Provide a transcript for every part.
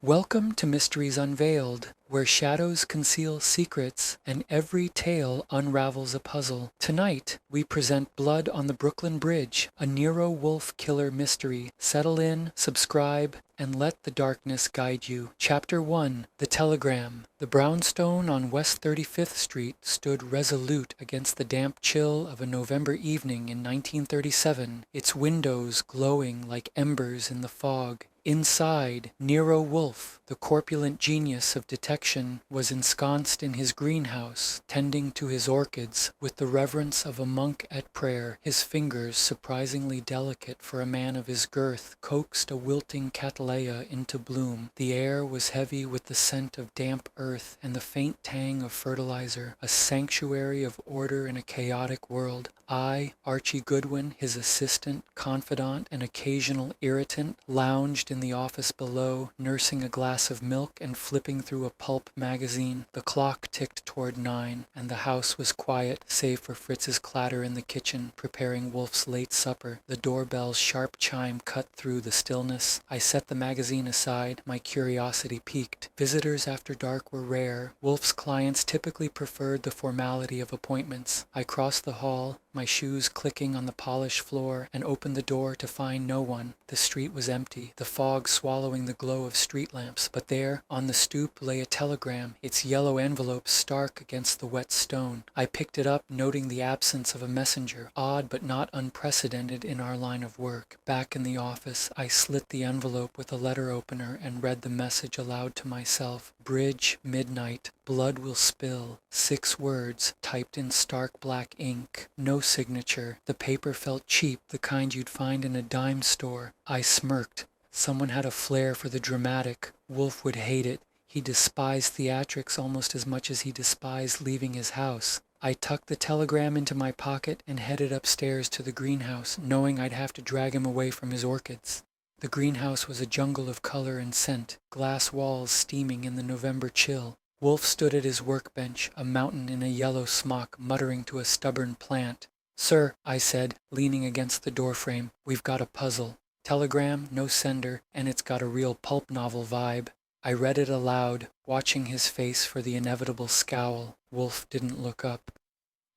Welcome to Mysteries Unveiled, where shadows conceal secrets and every tale unravels a puzzle. Tonight, we present Blood on the Brooklyn Bridge, a Nero Wolfe Killer Mystery. Settle in, subscribe, and let the darkness guide you. Chapter 1, The Telegram. The brownstone on West 35th Street stood resolute against the damp chill of a November evening in 1937, its windows glowing like embers in the fog. Inside, Nero Wolfe, the corpulent genius of detection, was ensconced in his greenhouse, tending to his orchids with the reverence of a monk at prayer. His fingers, surprisingly delicate for a man of his girth, coaxed a wilting cattleya into bloom. The air was heavy with the scent of damp earth and the faint tang of fertilizer, a sanctuary of order in a chaotic world. I, Archie Goodwin, his assistant, confidant, and occasional irritant, lounged in the office below, nursing a glass of milk and flipping through a pulp magazine. The clock ticked toward 9, and the house was quiet, save for Fritz's clatter in the kitchen, preparing Wolfe's late supper. The doorbell's sharp chime cut through the stillness. I set the magazine aside, my curiosity piqued. Visitors after dark were rare. Wolfe's clients typically preferred the formality of appointments. I crossed the hall, my shoes clicking on the polished floor, and opened the door to find no one. The street was empty, the fog swallowing the glow of street lamps, but there, on the stoop, lay a telegram, its yellow envelope stark against the wet stone. I picked it up, noting the absence of a messenger, odd but not unprecedented in our line of work. Back in the office, I slit the envelope with a letter opener and read the message aloud to myself. Bridge, midnight, blood will spill. 6 words, typed in stark black ink. No signature. The paper felt cheap, the kind you'd find in a dime store. I smirked. Someone had a flair for the dramatic. Wolfe would hate it. He despised theatrics almost as much as he despised leaving his house. I tucked the telegram into my pocket and headed upstairs to the greenhouse, knowing I'd have to drag him away from his orchids. The greenhouse was a jungle of color and scent, glass walls steaming in the November chill. Wolfe stood at his workbench, a mountain in a yellow smock, muttering to a stubborn plant. "Sir," I said, leaning against the doorframe, "we've got a puzzle. Telegram, no sender, and it's got a real pulp novel vibe." I read it aloud, watching his face for the inevitable scowl. Wolfe didn't look up.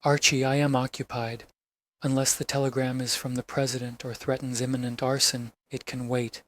"Archie, I am occupied. Unless the telegram is from the president or threatens imminent arson, it can wait."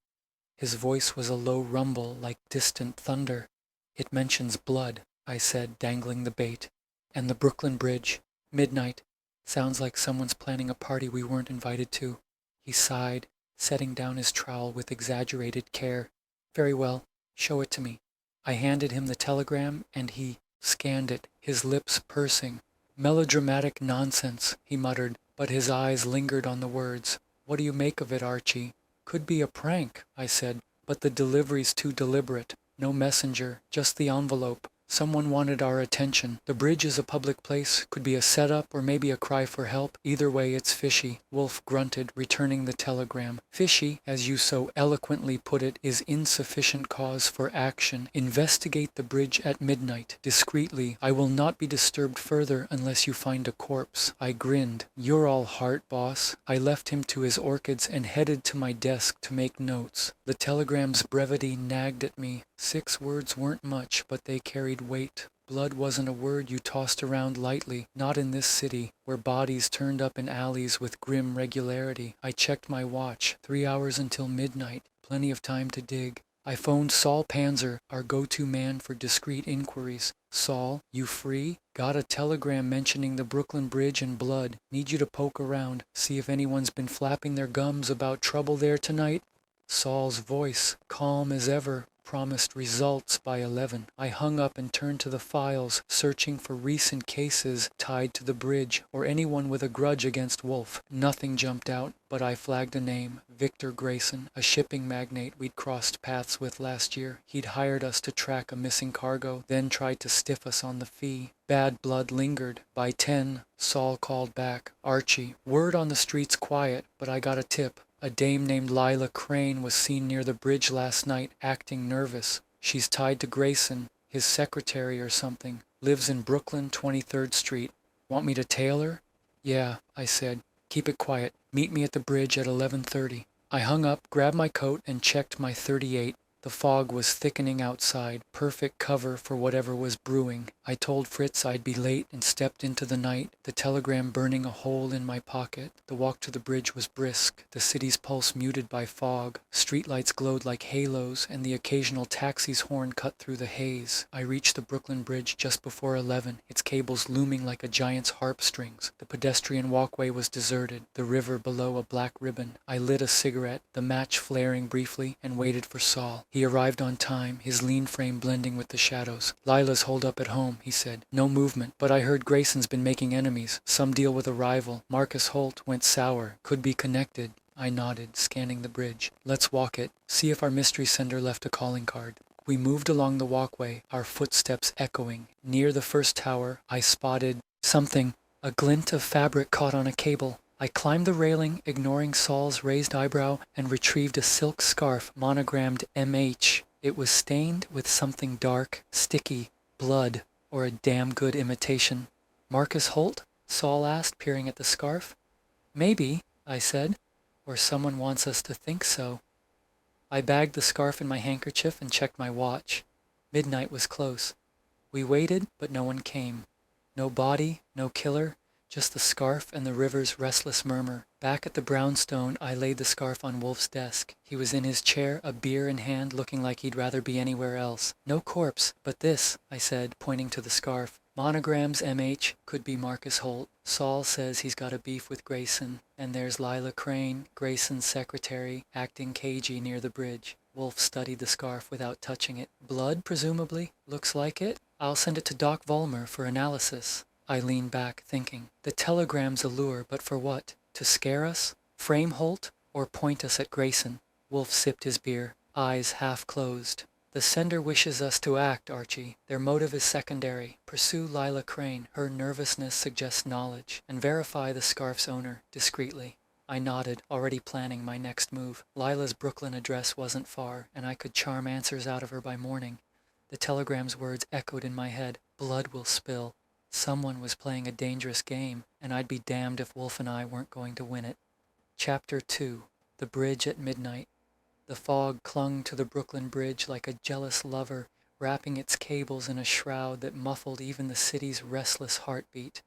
His voice was a low rumble like distant thunder. "It mentions blood," I said, dangling the bait. "And the Brooklyn Bridge. Midnight. Sounds like someone's planning a party we weren't invited to." He sighed, setting down his trowel with exaggerated care. "Very well, show it to me." I handed him the telegram, and he scanned it, his lips pursing. "Melodramatic nonsense," he muttered, but his eyes lingered on the words. "What do you make of it, Archie?" "Could be a prank," I said, "but the delivery's too deliberate. No messenger, just the envelope. Someone wanted our attention. The bridge is a public place, could be a setup or maybe a cry for help. Either way, it's fishy." Wolfe grunted, returning the telegram. "Fishy, as you so eloquently put it, is insufficient cause for action. Investigate the bridge at midnight, discreetly. I will not be disturbed further unless you find a corpse." I grinned. "You're all heart, boss." I left him to his orchids and headed to my desk to make notes. The telegram's brevity nagged at me. 6 words weren't much, but they carried weight. Blood wasn't a word you tossed around lightly, not in this city, where bodies turned up in alleys with grim regularity. I checked my watch. 3 hours until midnight. Plenty of time to dig. I phoned Saul Panzer, our go-to man for discreet inquiries. "Saul, you free? Got a telegram mentioning the Brooklyn Bridge and blood. Need you to poke around, see if anyone's been flapping their gums about trouble there tonight." Saul's voice, calm as ever, promised results by 11. I hung up and turned to the files, searching for recent cases tied to the bridge or anyone with a grudge against Wolfe. Nothing jumped out, but I flagged a name, Victor Grayson, a shipping magnate we'd crossed paths with last year. He'd hired us to track a missing cargo, then tried to stiff us on the fee. Bad blood lingered. By 10, Saul called back. "Archie, word on the street's quiet, but I got a tip. A dame named Lila Crane was seen near the bridge last night, acting nervous. She's tied to Grayson, his secretary or something. Lives in Brooklyn, 23rd Street. Want me to tail her?" "Yeah," I said. "Keep it quiet. Meet me at the bridge at 11:30. I hung up, grabbed my coat, and checked my .38. The fog was thickening outside, perfect cover for whatever was brewing. I told Fritz I'd be late and stepped into the night, the telegram burning a hole in my pocket. The walk to the bridge was brisk, the city's pulse muted by fog. Streetlights glowed like halos, and the occasional taxi's horn cut through the haze. I reached the Brooklyn Bridge just before 11, its cables looming like a giant's harp strings. The pedestrian walkway was deserted, the river below a black ribbon. I lit a cigarette, the match flaring briefly, and waited for Saul. He arrived on time, his lean frame blending with the shadows. "Lila's holed up at home," he said. "No movement, but I heard Grayson's been making enemies. Some deal with a rival. Marcus Holt went sour. Could be connected." I nodded, scanning the bridge. "Let's walk it. See if our mystery sender left a calling card." We moved along the walkway, our footsteps echoing. Near the first tower, I spotted something. A glint of fabric caught on a cable. I climbed the railing, ignoring Saul's raised eyebrow, and retrieved a silk scarf monogrammed MH. It was stained with something dark, sticky, blood, or a damn good imitation. "Marcus Holt?" Saul asked, peering at the scarf. "Maybe," I said, "or someone wants us to think so." I bagged the scarf in my handkerchief and checked my watch. Midnight was close. We waited, but no one came. No body, no killer, just the scarf and the river's restless murmur. Back at the brownstone, I laid the scarf on Wolfe's desk. He was in his chair, a beer in hand, looking like he'd rather be anywhere else. "No corpse, but this," I said, pointing to the scarf. "Monograms MH, could be Marcus Holt. Saul says he's got a beef with Grayson. And there's Lila Crane, Grayson's secretary, acting cagey near the bridge." Wolfe studied the scarf without touching it. "Blood, presumably? Looks like it. I'll send it to Doc Vollmer for analysis." I leaned back, thinking. The telegram's a lure, but for what? To scare us? Frame Holt? Or point us at Grayson? Wolfe sipped his beer, eyes half closed. "The sender wishes us to act, Archie. Their motive is secondary. Pursue Lila Crane. Her nervousness suggests knowledge. And verify the scarf's owner, discreetly." I nodded, already planning my next move. Lila's Brooklyn address wasn't far, and I could charm answers out of her by morning. The telegram's words echoed in my head. Blood will spill. Someone was playing a dangerous game, and I'd be damned if Wolfe and I weren't going to win it. Chapter 2. The Bridge at Midnight. The fog clung to the Brooklyn Bridge like a jealous lover, wrapping its cables in a shroud that muffled even the city's restless heartbeat.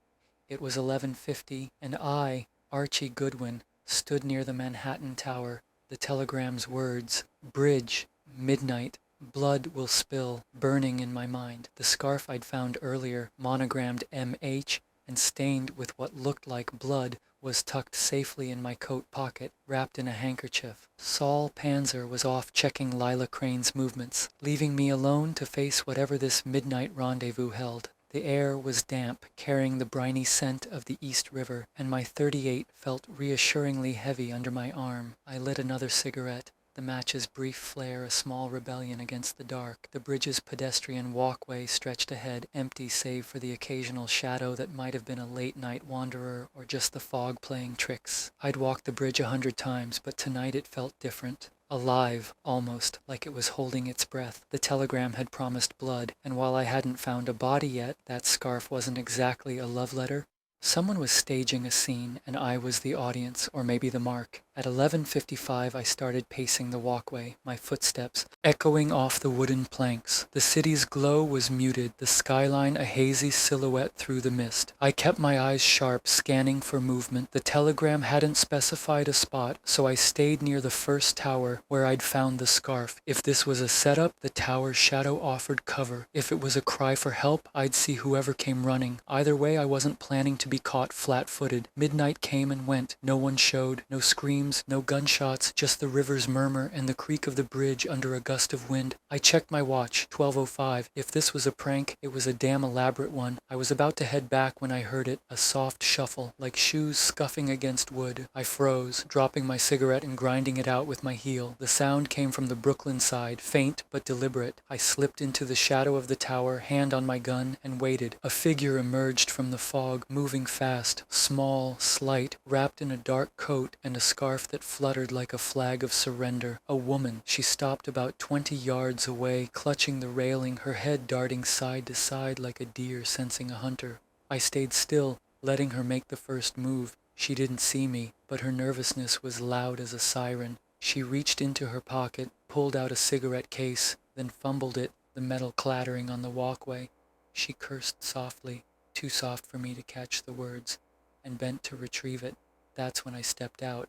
It was 11:50, and I, Archie Goodwin, stood near the Manhattan Tower. The telegram's words, "Bridge, midnight, blood will spill," burning in my mind. The scarf I'd found earlier, monogrammed MH and stained with what looked like blood, was tucked safely in my coat pocket, wrapped in a handkerchief. Saul Panzer was off checking Lila Crane's movements, leaving me alone to face whatever this midnight rendezvous held. The air was damp, carrying the briny scent of the East River, and my .38 felt reassuringly heavy under my arm. I lit another cigarette. The match's brief flare a small rebellion against the dark. The bridge's pedestrian walkway stretched ahead, empty save for the occasional shadow that might have been a late-night wanderer or just the fog playing tricks. I'd walked the bridge 100 times, but tonight it felt different. Alive, almost, like it was holding its breath. The telegram had promised blood, and while I hadn't found a body yet, that scarf wasn't exactly a love letter. Someone was staging a scene, and I was the audience, or maybe the mark. At 11:55, I started pacing the walkway, my footsteps echoing off the wooden planks. The city's glow was muted, the skyline a hazy silhouette through the mist. I kept my eyes sharp, scanning for movement. The telegram hadn't specified a spot, so I stayed near the first tower where I'd found the scarf. If this was a setup, the tower's shadow offered cover. If it was a cry for help, I'd see whoever came running. Either way, I wasn't planning to be caught flat-footed. Midnight came and went. No one showed, no screams, no gunshots, just the river's murmur and the creak of the bridge under a gust of wind. I checked my watch, 12:05. If this was a prank, it was a damn elaborate one. I was about to head back when I heard it, a soft shuffle, like shoes scuffing against wood. I froze, dropping my cigarette and grinding it out with my heel. The sound came from the Brooklyn side, faint but deliberate. I slipped into the shadow of the tower, hand on my gun, and waited. A figure emerged from the fog, moving fast, small, slight, wrapped in a dark coat and a scarf that fluttered like a flag of surrender. A woman. She stopped about 20 yards away, clutching the railing, her head darting side to side like a deer sensing a hunter. I stayed still, letting her make the first move. She didn't see me, but her nervousness was loud as a siren. She reached into her pocket, pulled out a cigarette case, then fumbled it, the metal clattering on the walkway. She cursed softly, too soft for me to catch the words, and bent to retrieve it. That's when I stepped out.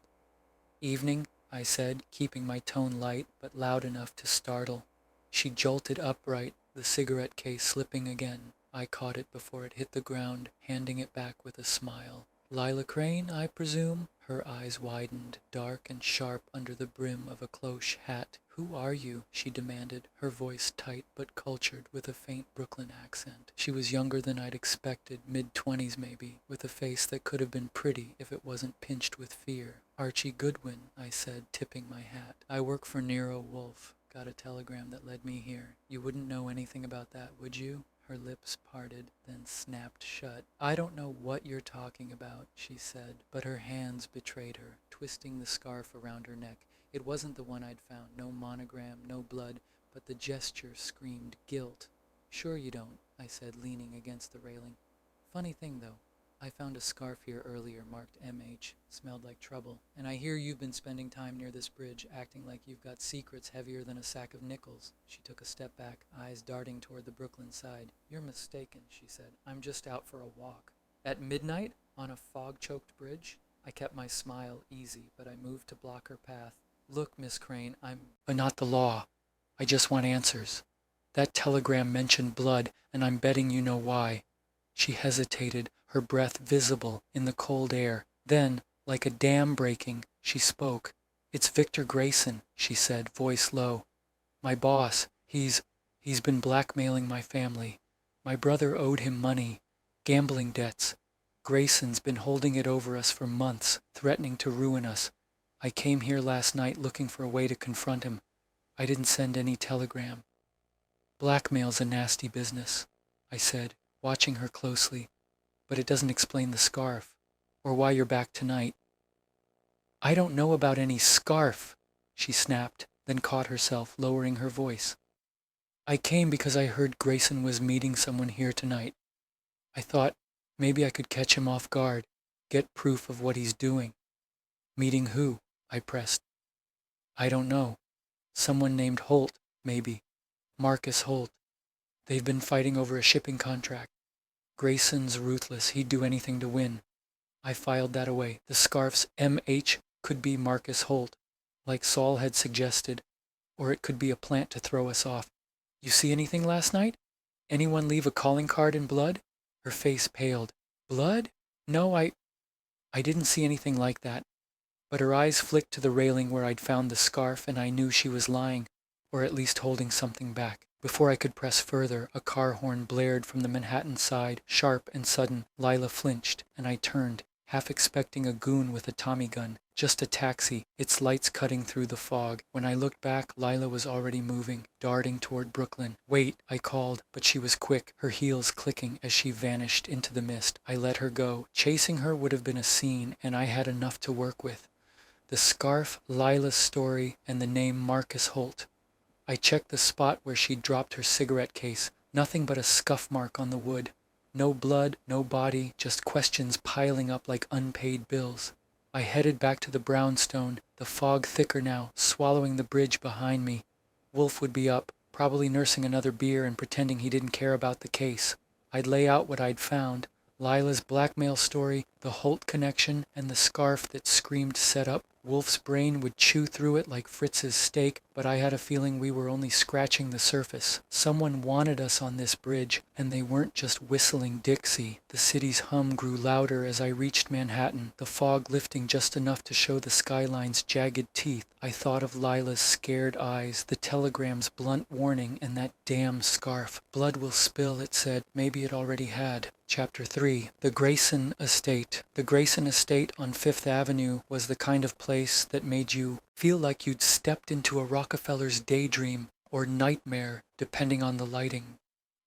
"Evening," I said, keeping my tone light but loud enough to startle. She jolted upright, the cigarette case slipping again. I caught it before it hit the ground, handing it back with a smile. "Lila Crane, I presume?" Her eyes widened, dark and sharp under the brim of a cloche hat. "Who are you?" she demanded, her voice tight but cultured with a faint Brooklyn accent. She was younger than I'd expected, mid-20s maybe, with a face that could have been pretty if it wasn't pinched with fear. "Archie Goodwin," I said, tipping my hat. "I work for Nero Wolfe. Got a telegram that led me here. You wouldn't know anything about that, would you?" Her lips parted, then snapped shut. "I don't know what you're talking about," she said, but her hands betrayed her, twisting the scarf around her neck. It wasn't the one I'd found, no monogram, no blood, but the gesture screamed guilt. "Sure you don't," I said, leaning against the railing. "Funny thing, though. I found a scarf here earlier marked MH. Smelled like trouble. And I hear you've been spending time near this bridge, acting like you've got secrets heavier than a sack of nickels." She took a step back, eyes darting toward the Brooklyn side. "You're mistaken," she said. "I'm just out for a walk." "At midnight? On a fog-choked bridge?" I kept my smile easy, but I moved to block her path. "Look, Miss Crane, But not the law. I just want answers. That telegram mentioned blood, and I'm betting you know why." She hesitated, her breath visible in the cold air. Then, like a dam breaking, she spoke. "It's Victor Grayson," she said, voice low. "My boss. He's been blackmailing my family. My brother owed him money. Gambling debts. Grayson's been holding it over us for months, threatening to ruin us. I came here last night looking for a way to confront him. I didn't send any telegram." "Blackmail's a nasty business," I said, watching her closely. "But it doesn't explain the scarf, or why you're back tonight." "I don't know about any scarf," she snapped, then caught herself, lowering her voice. "I came because I heard Grayson was meeting someone here tonight. I thought maybe I could catch him off guard, get proof of what he's doing." "Meeting who?" I pressed. "I don't know. Someone named Holt, maybe. Marcus Holt. They've been fighting over a shipping contract. Grayson's ruthless. He'd do anything to win." I filed that away. The scarf's MH could be Marcus Holt, like Saul had suggested, or it could be a plant to throw us off. "You see anything last night? Anyone leave a calling card in blood?" Her face paled. "Blood? No, I didn't see anything like that." But her eyes flicked to the railing where I'd found the scarf, and I knew she was lying, or at least holding something back. Before I could press further, a car horn blared from the Manhattan side, sharp and sudden. Lila flinched, and I turned, half expecting a goon with a Tommy gun. Just a taxi, its lights cutting through the fog. When I looked back, Lila was already moving, darting toward Brooklyn. "Wait," I called, but she was quick, her heels clicking as she vanished into the mist. I let her go. Chasing her would have been a scene, and I had enough to work with. The scarf, Lila's story, and the name Marcus Holt. I checked the spot where she'd dropped her cigarette case. Nothing but a scuff mark on the wood. No blood, no body, just questions piling up like unpaid bills. I headed back to the brownstone, the fog thicker now, swallowing the bridge behind me. Wolf would be up, probably nursing another beer and pretending he didn't care about the case. I'd lay out what I'd found. Lila's blackmail story, the Holt connection, and the scarf that screamed set up. Wolf's brain would chew through it like Fritz's steak, but I had a feeling we were only scratching the surface. Someone wanted us on this bridge, and they weren't just whistling Dixie. The city's hum grew louder as I reached Manhattan, the fog lifting just enough to show the skyline's jagged teeth. I thought of Lila's scared eyes, the telegram's blunt warning, and that damn scarf. "Blood will spill," it said. Maybe it already had. Chapter 3. The Grayson Estate. The Grayson Estate on Fifth Avenue was the kind of place that made you feel like you'd stepped into a Rockefeller's daydream or nightmare, depending on the lighting.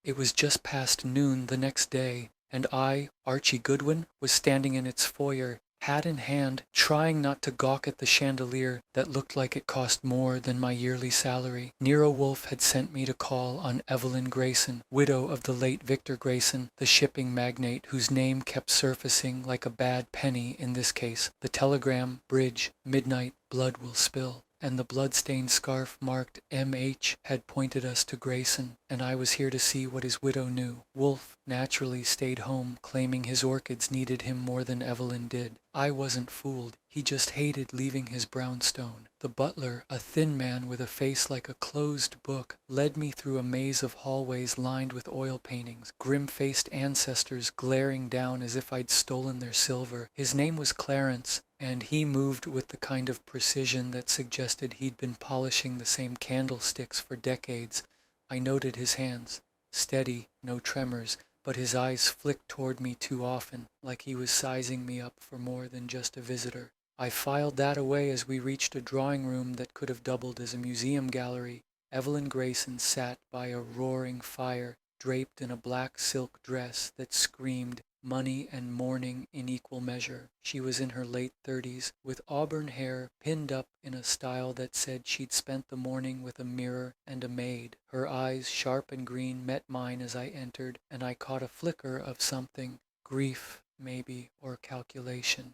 It was just past noon the next day, and I, Archie Goodwin, was standing in its foyer, hat in hand, trying not to gawk at the chandelier that looked like it cost more than my yearly salary. Nero Wolfe had sent me to call on Evelyn Grayson, widow of the late Victor Grayson, the shipping magnate whose name kept surfacing like a bad penny in this case. The telegram, bridge, midnight, blood will spill. and the blood-stained scarf marked M.H. had pointed us to Grayson, and I was here to see what his widow knew. Wolfe naturally stayed home, claiming his orchids needed him more than Evelyn did. I wasn't fooled. He just hated leaving his brownstone. The butler, a thin man with a face like a closed book, led me through a maze of hallways lined with oil paintings, grim-faced ancestors glaring down as if I'd stolen their silver. His name was Clarence, and he moved with the kind of precision that suggested he'd been polishing the same candlesticks for decades. I noted his hands. Steady, no tremors, but his eyes flicked toward me too often, like he was sizing me up for more than just a visitor. I filed that away as we reached a drawing room that could have doubled as a museum gallery. Evelyn Grayson sat by a roaring fire, draped in a black silk dress that screamed money and mourning in equal measure. She was in her late 30s, with auburn hair pinned up in a style that said she'd spent the morning with a mirror and a maid. Her eyes, sharp and green, met mine as I entered, and I caught a flicker of something, grief, maybe, or calculation.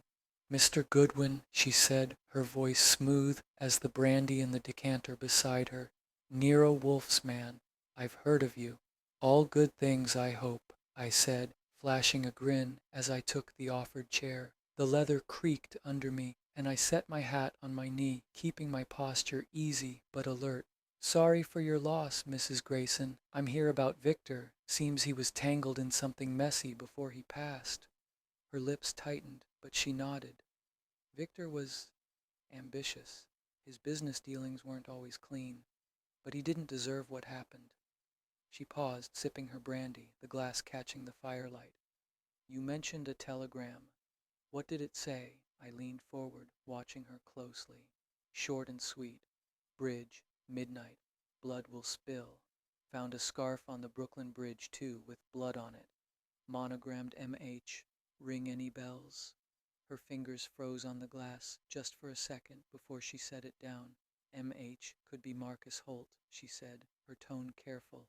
"Mr. Goodwin," she said, her voice smooth as the brandy in the decanter beside her. "Nero Wolfe's man. I've heard of you." "All good things, I hope," I said, flashing a grin as I took the offered chair. The leather creaked under me, and I set my hat on my knee, keeping my posture easy but alert. "Sorry for your loss, Mrs. Grayson. I'm here about Victor. Seems he was tangled in something messy before he passed." Her lips tightened, but she nodded. Victor was ambitious. His business dealings weren't always clean, but he didn't deserve what happened. She paused, sipping her brandy, the glass catching the firelight. "You mentioned a telegram. What did it say?" I leaned forward, watching her closely. "Short and sweet. Bridge, midnight. Blood will spill. Found a scarf on the Brooklyn Bridge, too, with blood on it. Monogrammed M.H. Ring any bells?" Her fingers froze on the glass just for a second before she set it down. "M.H. could be Marcus Holt," she said, her tone careful.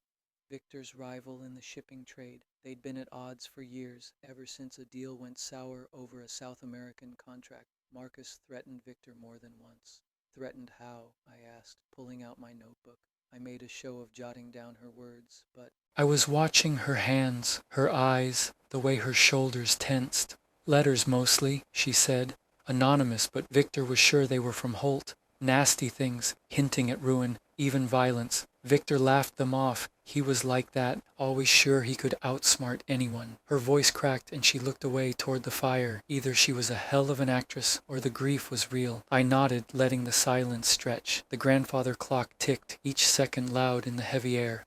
"Victor's rival in the shipping trade. They'd been at odds for years, ever since a deal went sour over a South American contract. Marcus threatened Victor more than once." "Threatened how?" I asked, pulling out my notebook. I made a show of jotting down her words, but I was watching her hands, her eyes, the way her shoulders tensed. "Letters mostly," she said. "Anonymous, but Victor was sure they were from Holt. Nasty things, hinting at ruin, even violence. Victor laughed them off. He was like that, always sure he could outsmart anyone." Her voice cracked and she looked away toward the fire. Either she was a hell of an actress or the grief was real. I nodded, letting the silence stretch. The grandfather clock ticked, each second loud in the heavy air.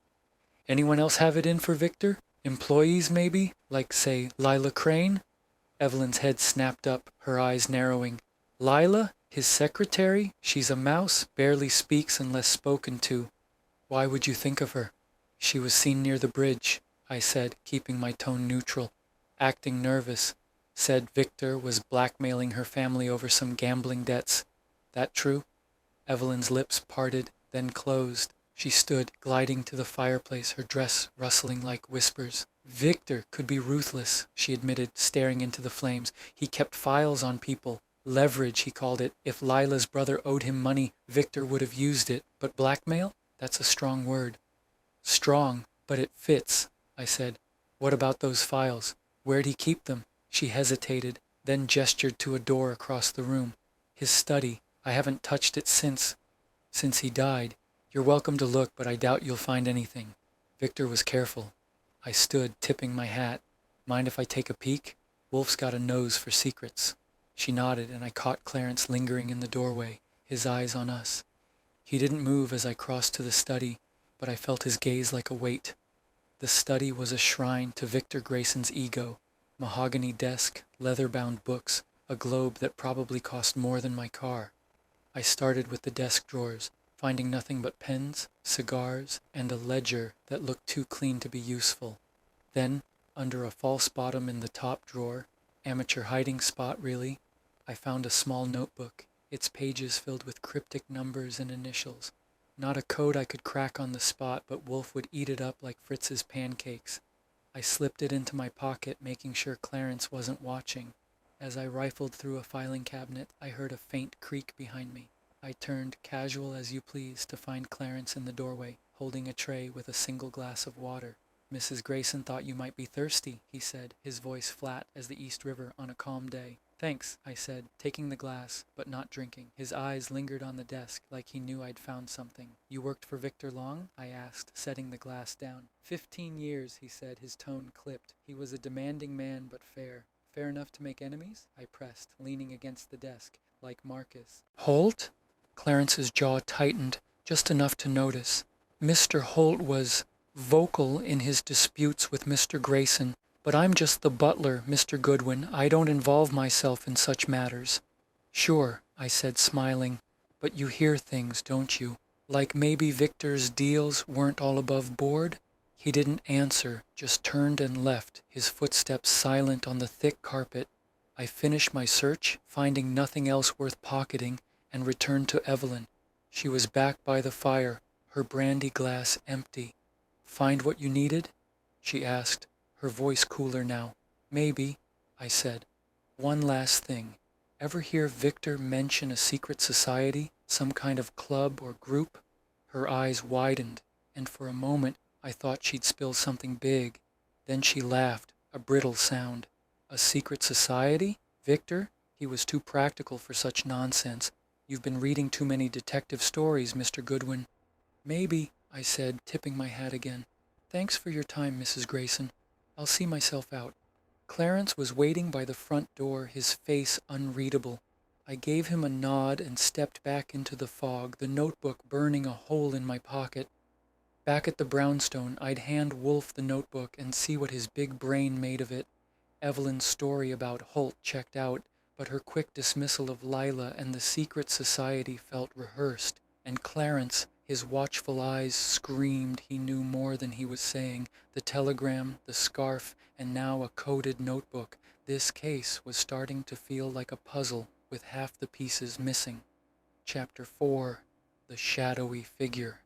"Anyone else have it in for Victor? Employees, maybe? Like, say, Lila Crane?" Evelyn's head snapped up, her eyes narrowing. "Lila? His secretary? She's a mouse, barely speaks unless spoken to. Why would you think of her?" "She was seen near the bridge," I said, keeping my tone neutral. "Acting nervous. Said Victor was blackmailing her family over some gambling debts. That true?" Evelyn's lips parted, then closed. She stood, gliding to the fireplace, her dress rustling like whispers. "Victor could be ruthless," she admitted, staring into the flames. "He kept files on people. Leverage, he called it. If Lila's brother owed him money, Victor would have used it. But blackmail? That's a strong word." "Strong, but it fits," I said. "What about those files? Where'd he keep them?" She hesitated, then gestured to a door across the room. "His study. I haven't touched it since he died. You're welcome to look, but I doubt you'll find anything. Victor was careful." I stood, tipping my hat. "Mind if I take a peek? Wolfe's got a nose for secrets." She nodded, and I caught Clarence lingering in the doorway, his eyes on us. He didn't move as I crossed to the study, but I felt his gaze like a weight. The study was a shrine to Victor Grayson's ego. Mahogany desk, leather-bound books, a globe that probably cost more than my car. I started with the desk drawers, finding nothing but pens, cigars, and a ledger that looked too clean to be useful. Then, under a false bottom in the top drawer, amateur hiding spot really, I found a small notebook, its pages filled with cryptic numbers and initials. Not a code I could crack on the spot, but Wolfe would eat it up like Fritz's pancakes. I slipped it into my pocket, making sure Clarence wasn't watching. As I rifled through a filing cabinet, I heard a faint creak behind me. I turned, casual as you please, to find Clarence in the doorway, holding a tray with a single glass of water. Mrs. Grayson thought you might be thirsty, he said, his voice flat as the East River on a calm day. Thanks, I said, taking the glass, but not drinking. His eyes lingered on the desk, like he knew I'd found something. You worked for Victor long? I asked, setting the glass down. 15 years, he said, his tone clipped. He was a demanding man, but fair. Fair enough to make enemies? I pressed, leaning against the desk, like Marcus. Holt? Clarence's jaw tightened, just enough to notice. Mr. Holt was vocal in his disputes with Mr. Grayson, but I'm just the butler, Mr. Goodwin. I don't involve myself in such matters. Sure, I said, smiling, but you hear things, don't you? Like maybe Victor's deals weren't all above board? He didn't answer, just turned and left, his footsteps silent on the thick carpet. I finished my search, finding nothing else worth pocketing, and returned to Evelyn. She was back by the fire, her brandy glass empty. Find what you needed? She asked, her voice cooler now. Maybe, I said. One last thing. Ever hear Victor mention a secret society, some kind of club or group? Her eyes widened, and for a moment I thought she'd spill something big. Then she laughed, a brittle sound. A secret society? Victor? He was too practical for such nonsense. You've been reading too many detective stories, Mr. Goodwin. Maybe, I said, tipping my hat again. Thanks for your time, Mrs. Grayson. I'll see myself out. Clarence was waiting by the front door, his face unreadable. I gave him a nod and stepped back into the fog, the notebook burning a hole in my pocket. Back at the brownstone, I'd hand Wolfe the notebook and see what his big brain made of it. Evelyn's story about Holt checked out, but her quick dismissal of Lila and the secret society felt rehearsed, and Clarence, his watchful eyes screamed he knew more than he was saying. The telegram, the scarf, and now a coded notebook. This case was starting to feel like a puzzle with half the pieces missing. Chapter 4. The Shadowy Figure.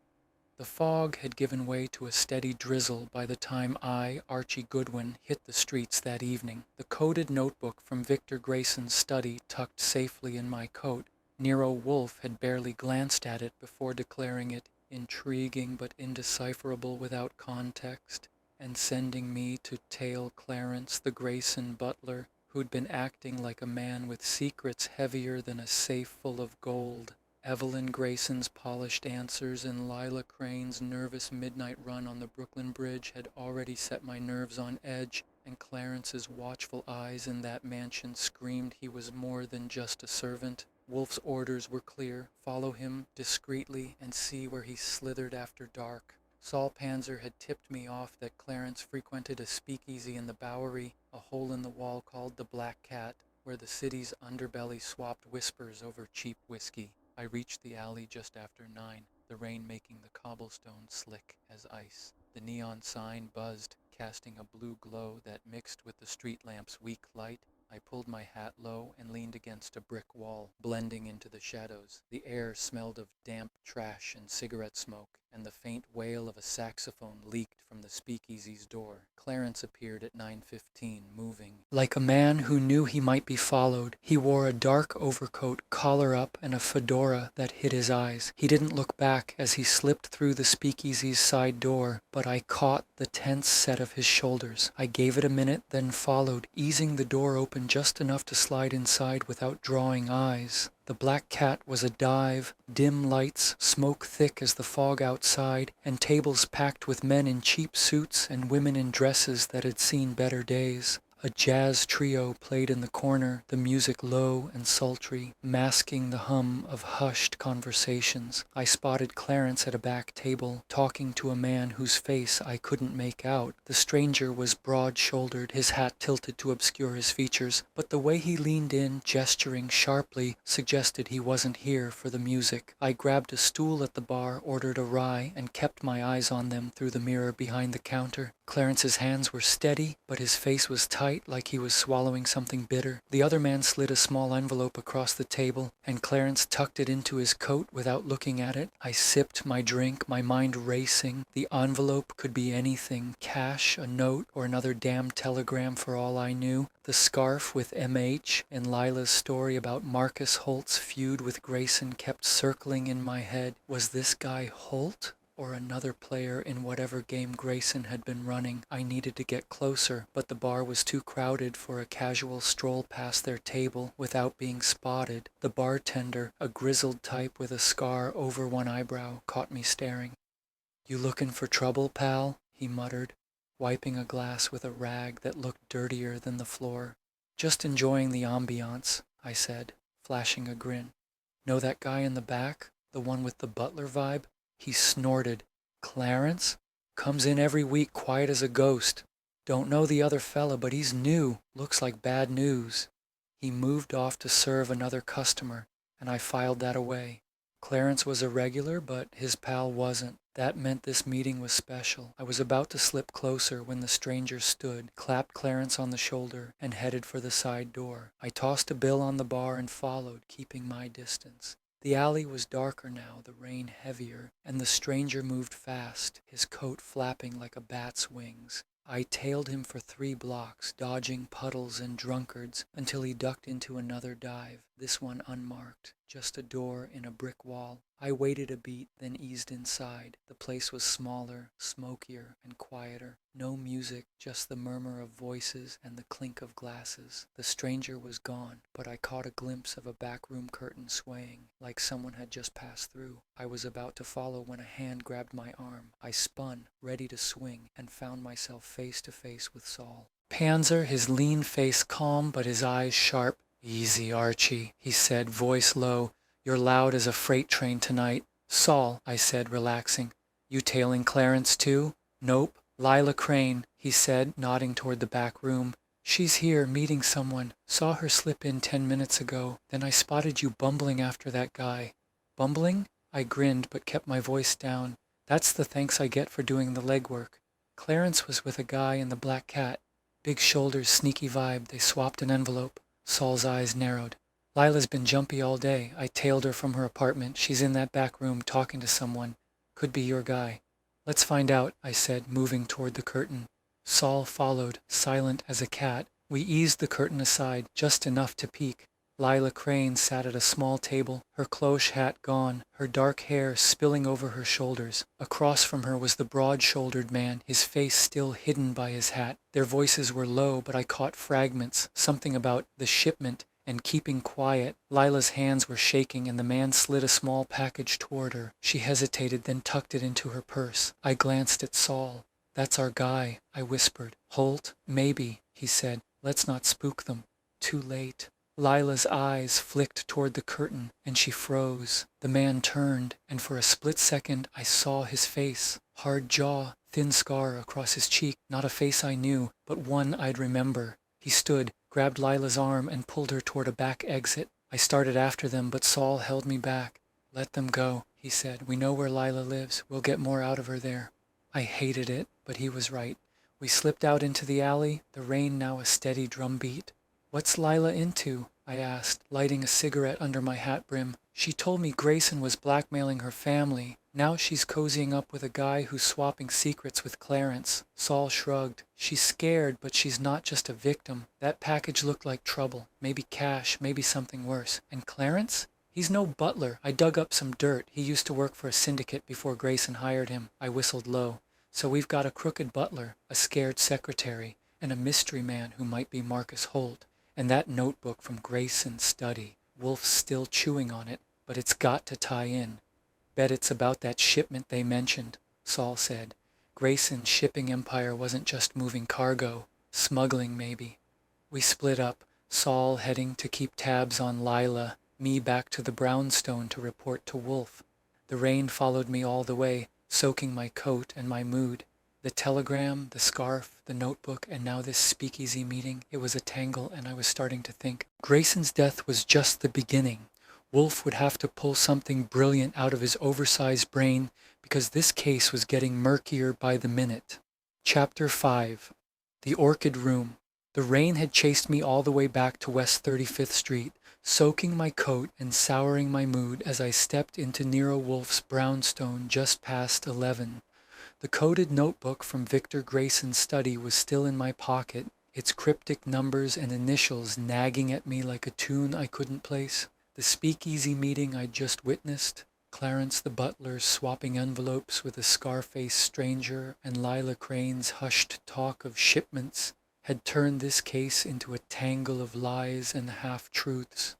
The fog had given way to a steady drizzle by the time I, Archie Goodwin, hit the streets that evening. The coded notebook from Victor Grayson's study tucked safely in my coat. Nero Wolfe had barely glanced at it before declaring it intriguing but indecipherable without context, and sending me to tail Clarence, the Grayson butler, who'd been acting like a man with secrets heavier than a safe full of gold. Evelyn Grayson's polished answers and Lila Crane's nervous midnight run on the Brooklyn Bridge had already set my nerves on edge, and Clarence's watchful eyes in that mansion screamed he was more than just a servant. Wolfe's orders were clear: follow him discreetly and see where he slithered after dark. Saul Panzer had tipped me off that Clarence frequented a speakeasy in the Bowery, a hole in the wall called the Black Cat, where the city's underbelly swapped whispers over cheap whiskey. I reached the alley just after 9, the rain making the cobblestones slick as ice. The neon sign buzzed, casting a blue glow that mixed with the street lamp's weak light. I pulled my hat low and leaned against a brick wall, blending into the shadows. The air smelled of damp trash and cigarette smoke, and the faint wail of a saxophone leaked from the speakeasy's door. Clarence appeared at 9:15, moving. Like a man who knew he might be followed, he wore a dark overcoat, collar up, and a fedora that hid his eyes. He didn't look back as he slipped through the speakeasy's side door, but I caught the tense set of his shoulders. I gave it a minute, then followed, easing the door open just enough to slide inside without drawing eyes. The Black Cat was a dive, dim lights, smoke thick as the fog outside, and tables packed with men in cheap suits and women in dresses that had seen better days. A jazz trio played in the corner, the music low and sultry, masking the hum of hushed conversations. I spotted Clarence at a back table, talking to a man whose face I couldn't make out. The stranger was broad-shouldered, his hat tilted to obscure his features, but the way he leaned in, gesturing sharply, suggested he wasn't here for the music. I grabbed a stool at the bar, ordered a rye, and kept my eyes on them through the mirror behind the counter. Clarence's hands were steady, but his face was tight, tight like he was swallowing something bitter. The other man slid a small envelope across the table, and Clarence tucked it into his coat without looking at it. I sipped my drink, my mind racing. The envelope could be anything: cash, a note, or another damn telegram for all I knew. The scarf with MH and Lila's story about Marcus Holt's feud with Grayson kept circling in my head. Was this guy Holt? Or another player in whatever game Grayson had been running? I needed to get closer, but the bar was too crowded for a casual stroll past their table without being spotted. The bartender, a grizzled type with a scar over one eyebrow, caught me staring. "You looking for trouble, pal?" he muttered, wiping a glass with a rag that looked dirtier than the floor. "Just enjoying the ambiance," I said, flashing a grin. "Know that guy in the back? The one with the butler vibe?" He snorted. "Clarence? Comes in every week quiet as a ghost. Don't know the other fella, but he's new. Looks like bad news." He moved off to serve another customer, and I filed that away. Clarence was a regular, but his pal wasn't. That meant this meeting was special. I was about to slip closer when the stranger stood, clapped Clarence on the shoulder, and headed for the side door. I tossed a bill on the bar and followed, keeping my distance. The alley was darker now, the rain heavier, and the stranger moved fast, his coat flapping like a bat's wings. I tailed him for 3 blocks, dodging puddles and drunkards, until he ducked into another dive, this one unmarked, just a door in a brick wall. I waited a beat, then eased inside. The place was smaller, smokier, and quieter. No music, just the murmur of voices and the clink of glasses. The stranger was gone, but I caught a glimpse of a backroom curtain swaying, like someone had just passed through. I was about to follow when a hand grabbed my arm. I spun, ready to swing, and found myself face to face with Saul. Panzer, his lean face calm but his eyes sharp. "Easy, Archie," he said, voice low. "You're loud as a freight train tonight." "Saul," I said, relaxing. "You tailing Clarence too?" "Nope. Lila Crane," he said, nodding toward the back room. "She's here, meeting someone. Saw her slip in 10 minutes ago. Then I spotted you bumbling after that guy." "Bumbling?" I grinned but kept my voice down. "That's the thanks I get for doing the legwork. Clarence was with a guy in the Black Cat. Big shoulders, sneaky vibe. They swapped an envelope." Saul's eyes narrowed. "Lila's been jumpy all day. I tailed her from her apartment. She's in that back room talking to someone. Could be your guy." "Let's find out," I said, moving toward the curtain. Saul followed, silent as a cat. We eased the curtain aside, just enough to peek. Lila Crane sat at a small table, her cloche hat gone, her dark hair spilling over her shoulders. Across from her was the broad-shouldered man, his face still hidden by his hat. Their voices were low, but I caught fragments, something about the shipment and keeping quiet. Lila's hands were shaking, and the man slid a small package toward her. She hesitated, then tucked it into her purse. I glanced at Saul. "That's our guy," I whispered. "Holt?" "Maybe," he said. "Let's not spook them." Too late. Lila's eyes flicked toward the curtain, and she froze. The man turned, and for a split second I saw his face. Hard jaw, thin scar across his cheek. Not a face I knew, but one I'd remember. He stood, grabbed Lila's arm, and pulled her toward a back exit. I started after them, but Saul held me back. "Let them go," he said. "We know where Lila lives. We'll get more out of her there." I hated it, but he was right. We slipped out into the alley, the rain now a steady drumbeat. "What's Lila into?" I asked, lighting a cigarette under my hat brim. "She told me Grayson was blackmailing her family. Now she's cozying up with a guy who's swapping secrets with Clarence." Saul shrugged. "She's scared, but she's not just a victim. That package looked like trouble. Maybe cash, maybe something worse. And Clarence? He's no butler. I dug up some dirt. He used to work for a syndicate before Grayson hired him." I whistled low. "So we've got a crooked butler, a scared secretary, and a mystery man who might be Marcus Holt. And that notebook from Grayson's study. Wolf's still chewing on it, but it's got to tie in." "Bet it's about that shipment they mentioned," Saul said. "Grayson's shipping empire wasn't just moving cargo. Smuggling, maybe." We split up, Saul heading to keep tabs on Lila, me back to the brownstone to report to Wolf. The rain followed me all the way, soaking my coat and my mood. The telegram, the scarf, the notebook, and now this speakeasy meeting. It was a tangle, and I was starting to think. Grayson's death was just the beginning. Wolf would have to pull something brilliant out of his oversized brain, because this case was getting murkier by the minute. Chapter 5. The Orchid Room. The rain had chased me all the way back to West 35th Street, soaking my coat and souring my mood as I stepped into Nero Wolfe's brownstone just past 11. The coded notebook from Victor Grayson's study was still in my pocket, its cryptic numbers and initials nagging at me like a tune I couldn't place. The speakeasy meeting I'd just witnessed, Clarence the butler swapping envelopes with a scar-faced stranger, and Lila Crane's hushed talk of shipments, had turned this case into a tangle of lies and half-truths.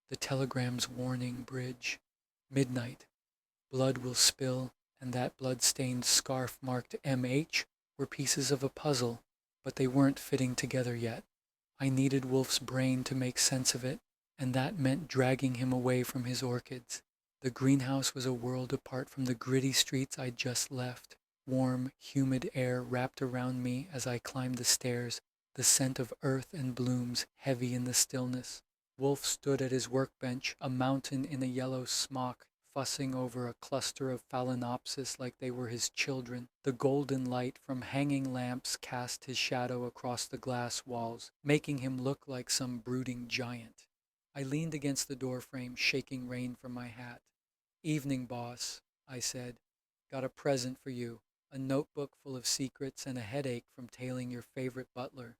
The telegram's warning bridge. Midnight. Blood will spill, and that blood-stained scarf marked M.H. were pieces of a puzzle, but they weren't fitting together yet. I needed Wolfe's brain to make sense of it, and that meant dragging him away from his orchids. The greenhouse was a world apart from the gritty streets I'd just left. Warm, humid air wrapped around me as I climbed the stairs, the scent of earth and blooms heavy in the stillness. Wolfe stood at his workbench, a mountain in a yellow smock, fussing over a cluster of phalaenopsis like they were his children. The golden light from hanging lamps cast his shadow across the glass walls, making him look like some brooding giant. I leaned against the doorframe, shaking rain from my hat. "Evening, boss," I said. "Got a present for you. A notebook full of secrets and a headache from tailing your favorite butler."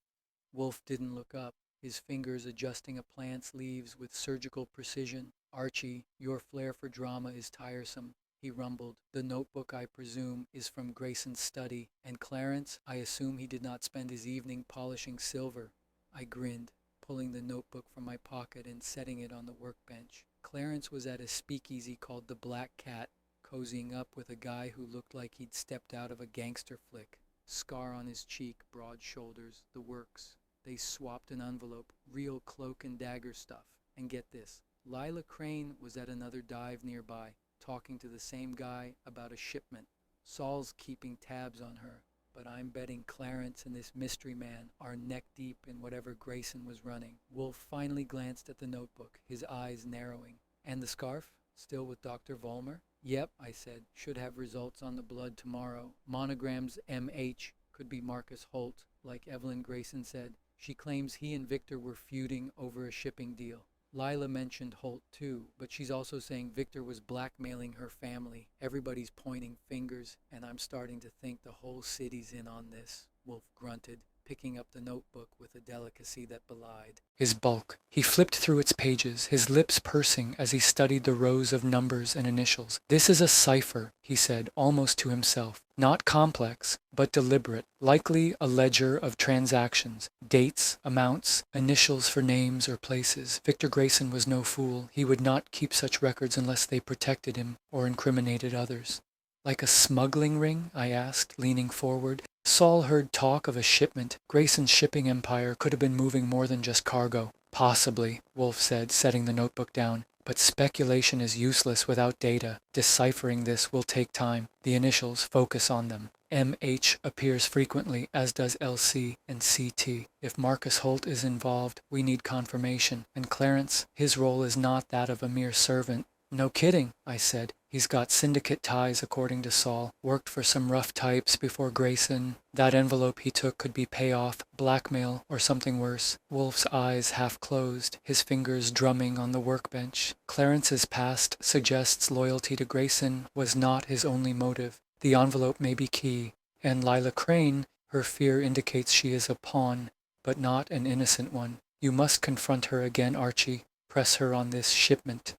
Wolfe didn't look up, his fingers adjusting a plant's leaves with surgical precision. "Archie, your flair for drama is tiresome," he rumbled. "The notebook, I presume, is from Grayson's study. And Clarence, I assume he did not spend his evening polishing silver." I grinned, pulling the notebook from my pocket and setting it on the workbench. Clarence was at a speakeasy called the Black Cat, cozying up with a guy who looked like he'd stepped out of a gangster flick. Scar on his cheek, broad shoulders, the works. They swapped an envelope, real cloak and dagger stuff. And get this, Lila Crane was at another dive nearby, talking to the same guy about a shipment. Saul's keeping tabs on her, but I'm betting Clarence and this mystery man are neck deep in whatever Grayson was running. Wolfe finally glanced at the notebook, his eyes narrowing. "And the scarf? Still with Dr. Vollmer?" "Yep," I said. "Should have results on the blood tomorrow. Monograms M.H. could be Marcus Holt, like Evelyn Grayson said. She claims he and Victor were feuding over a shipping deal. Lila mentioned Holt too, but she's also saying Victor was blackmailing her family. Everybody's pointing fingers, and I'm starting to think the whole city's in on this," Wolfe grunted, picking up the notebook with a delicacy that belied his bulk. He flipped through its pages, his lips pursing as he studied the rows of numbers and initials. "This is a cipher," he said, almost to himself. "Not complex, but deliberate. Likely a ledger of transactions, dates, amounts, initials for names or places. Victor Grayson was no fool. He would not keep such records unless they protected him or incriminated others." "Like a smuggling ring?" I asked, leaning forward. Saul heard talk of a shipment. Grayson's shipping empire could have been moving more than just cargo. "Possibly," Wolfe said, setting the notebook down. "But speculation is useless without data. Deciphering this will take time. The initials, focus on them. M.H. appears frequently, as does L.C. and C.T. If Marcus Holt is involved, we need confirmation. And Clarence, his role is not that of a mere servant." "No kidding," I said. "He's got syndicate ties, according to Saul. Worked for some rough types before Grayson. That envelope he took could be payoff, blackmail, or something worse." Wolfe's eyes half closed, his fingers drumming on the workbench. Clarence's past suggests loyalty to Grayson was not his only motive. The envelope may be key. And Lila Crane, her fear indicates she is a pawn, but not an innocent one. You must confront her again, Archie. Press her on this shipment.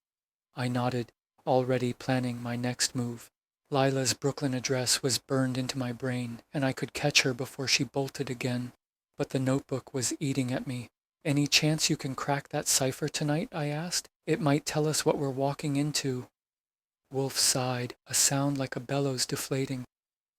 I nodded, already planning my next move. Lila's Brooklyn address was burned into my brain, and I could catch her before she bolted again. But the notebook was eating at me. "Any chance you can crack that cipher tonight?" I asked. "It might tell us what we're walking into." Wolfe sighed, a sound like a bellows deflating.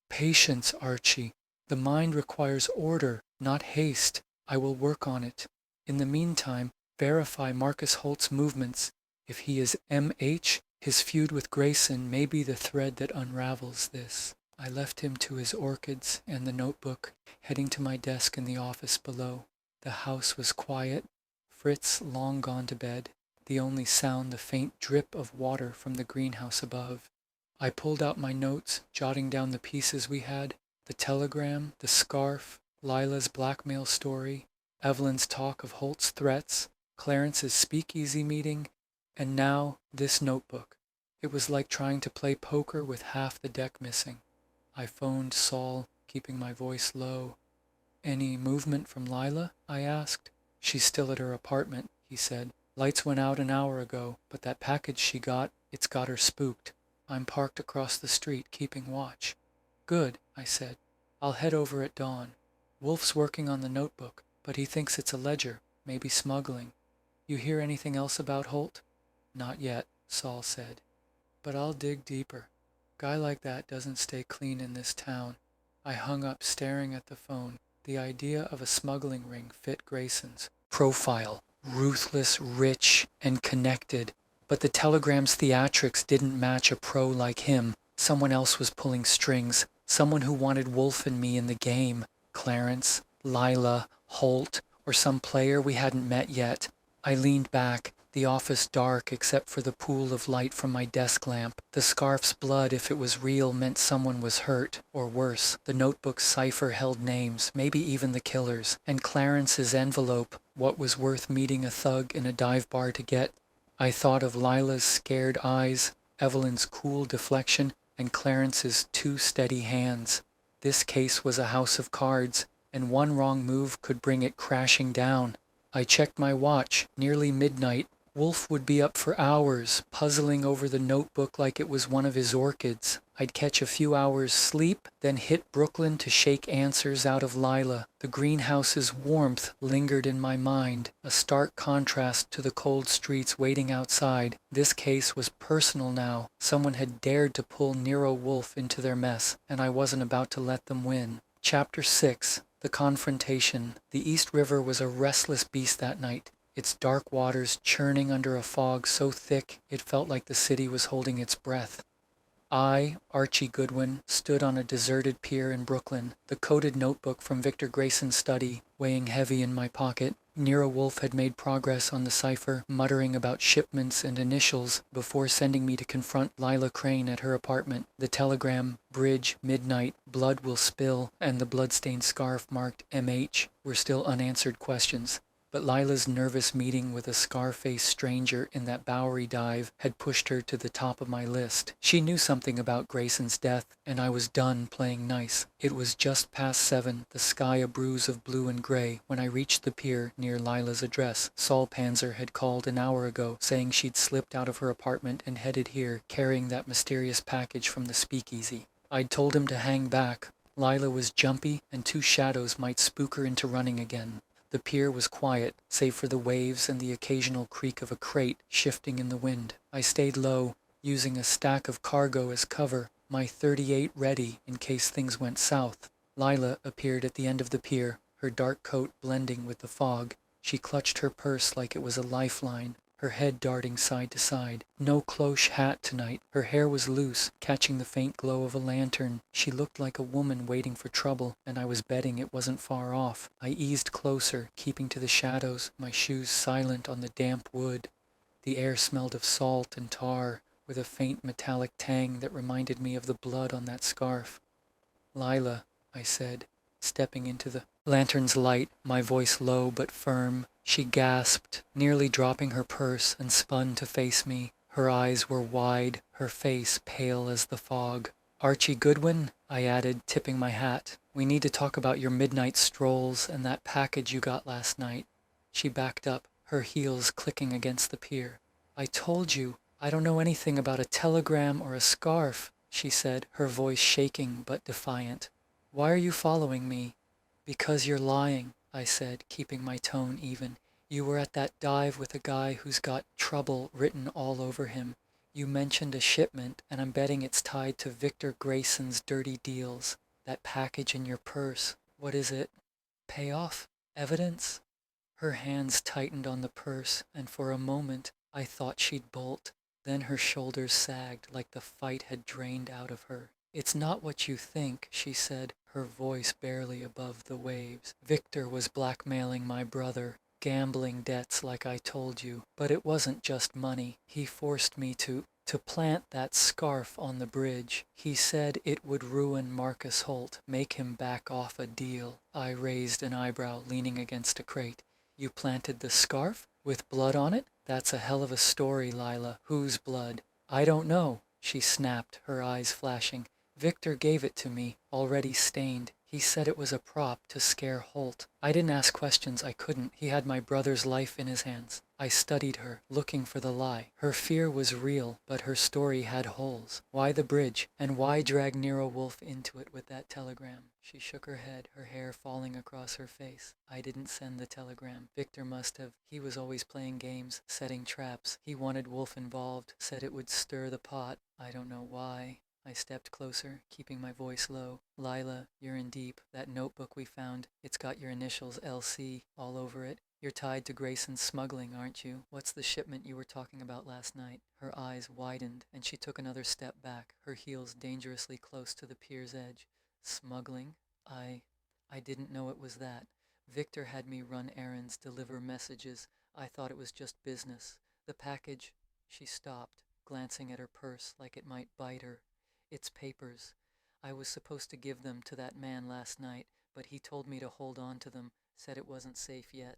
"Patience, Archie. The mind requires order, not haste. I will work on it. In the meantime, verify Marcus Holt's movements. If he is M.H., his feud with Grayson may be the thread that unravels this." I left him to his orchids and the notebook, heading to my desk in the office below. The house was quiet, Fritz long gone to bed, the only sound the faint drip of water from the greenhouse above. I pulled out my notes, jotting down the pieces we had, the telegram, the scarf, Lila's blackmail story. Evelyn's talk of Holt's threats, Clarence's speakeasy meeting, and now this notebook. It was like trying to play poker with half the deck missing. I phoned Saul, keeping my voice low. "Any movement from Lila?" I asked. "She's still at her apartment," he said. "Lights went out an hour ago, but that package she got, it's got her spooked. I'm parked across the street, keeping watch." "Good," I said. "I'll head over at dawn. Wolf's working on the notebook, but he thinks it's a ledger, maybe smuggling. You hear anything else about Holt?" "Not yet," Saul said. "But I'll dig deeper. Guy like that doesn't stay clean in this town." I hung up, staring at the phone. The idea of a smuggling ring fit Grayson's profile. Ruthless, rich, and connected. But the telegram's theatrics didn't match a pro like him. Someone else was pulling strings. Someone who wanted Wolf and me in the game. Clarence, Lila, Holt, or some player we hadn't met yet. I leaned back, the office dark except for the pool of light from my desk lamp. The scarf's blood, if it was real, meant someone was hurt, or worse. The notebook's cipher held names, maybe even the killers. And Clarence's envelope, what was worth meeting a thug in a dive bar to get. I thought of Lila's scared eyes, Evelyn's cool deflection, and Clarence's two steady hands. This case was a house of cards, and one wrong move could bring it crashing down. I checked my watch, nearly midnight. Wolf would be up for hours, puzzling over the notebook like it was one of his orchids. I'd catch a few hours sleep, then hit Brooklyn to shake answers out of Lila. The greenhouse's warmth lingered in my mind, a stark contrast to the cold streets waiting outside. This case was personal now. Someone had dared to pull Nero Wolfe into their mess, and I wasn't about to let them win. Chapter 6. The Confrontation. The East River was a restless beast that night, its dark waters churning under a fog so thick it felt like the city was holding its breath. I, Archie Goodwin, stood on a deserted pier in Brooklyn, the coded notebook from Victor Grayson's study weighing heavy in my pocket. Nero Wolfe had made progress on the cipher, muttering about shipments and initials before sending me to confront Lila Crane at her apartment. The telegram, bridge, midnight, blood will spill, and the bloodstained scarf marked MH were still unanswered questions. But Lila's nervous meeting with a scar-faced stranger in that Bowery dive had pushed her to the top of my list. She knew something about Grayson's death, and I was done playing nice. It was just past 7, the sky a bruise of blue and gray, when I reached the pier near Lila's address. Saul Panzer had called an hour ago, saying she'd slipped out of her apartment and headed here, carrying that mysterious package from the speakeasy. I'd told him to hang back. Lila was jumpy, and 2 shadows might spook her into running again. The pier was quiet, save for the waves and the occasional creak of a crate shifting in the wind. I stayed low, using a stack of cargo as cover, my .38 ready in case things went south. Lila appeared at the end of the pier, her dark coat blending with the fog. She clutched her purse like it was a lifeline, her head darting side to side. No cloche hat tonight. Her hair was loose, catching the faint glow of a lantern. She looked like a woman waiting for trouble, and I was betting it wasn't far off. I eased closer, keeping to the shadows, my shoes silent on the damp wood. The air smelled of salt and tar, with a faint metallic tang that reminded me of the blood on that scarf. "Lila," I said, stepping into the lantern's light, my voice low but firm. She gasped, nearly dropping her purse, and spun to face me. Her eyes were wide, her face pale as the fog. "Archie Goodwin," I added, tipping my hat. "We need to talk about your midnight strolls and that package you got last night." She backed up, her heels clicking against the pier. "I told you, I don't know anything about a telegram or a scarf," she said, her voice shaking but defiant. "Why are you following me?" "Because you're lying," I said, keeping my tone even. "You were at that dive with a guy who's got trouble written all over him. You mentioned a shipment, and I'm betting it's tied to Victor Grayson's dirty deals. That package in your purse, what is it? Payoff? Evidence?" Her hands tightened on the purse, and for a moment I thought she'd bolt. Then her shoulders sagged like the fight had drained out of her. "It's not what you think," she said, her voice barely above the waves. "Victor was blackmailing my brother, gambling debts like I told you. But it wasn't just money. He forced me to..." To plant that scarf on the bridge. He said it would ruin Marcus Holt, make him back off a deal. I raised an eyebrow, leaning against a crate. You planted the scarf? With blood on it? That's a hell of a story, Lila. Whose blood? I don't know, she snapped, her eyes flashing. Victor gave it to me, already stained. He said it was a prop to scare Holt. I didn't ask questions, I couldn't. He had my brother's life in his hands. I studied her, looking for the lie. Her fear was real, but her story had holes. Why the bridge? And why drag Nero Wolfe into it with that telegram? She shook her head, her hair falling across her face. I didn't send the telegram. Victor must have. He was always playing games, setting traps. He wanted Wolfe involved, said it would stir the pot. I don't know why. I stepped closer, keeping my voice low. Lila, you're in deep. That notebook we found, it's got your initials LC all over it. You're tied to Grayson's smuggling, aren't you? What's the shipment you were talking about last night? Her eyes widened, and she took another step back, her heels dangerously close to the pier's edge. Smuggling? I didn't know it was that. Victor had me run errands, deliver messages. I thought it was just business. The package... She stopped, glancing at her purse like it might bite her. It's papers. I was supposed to give them to that man last night, but he told me to hold on to them, said it wasn't safe yet.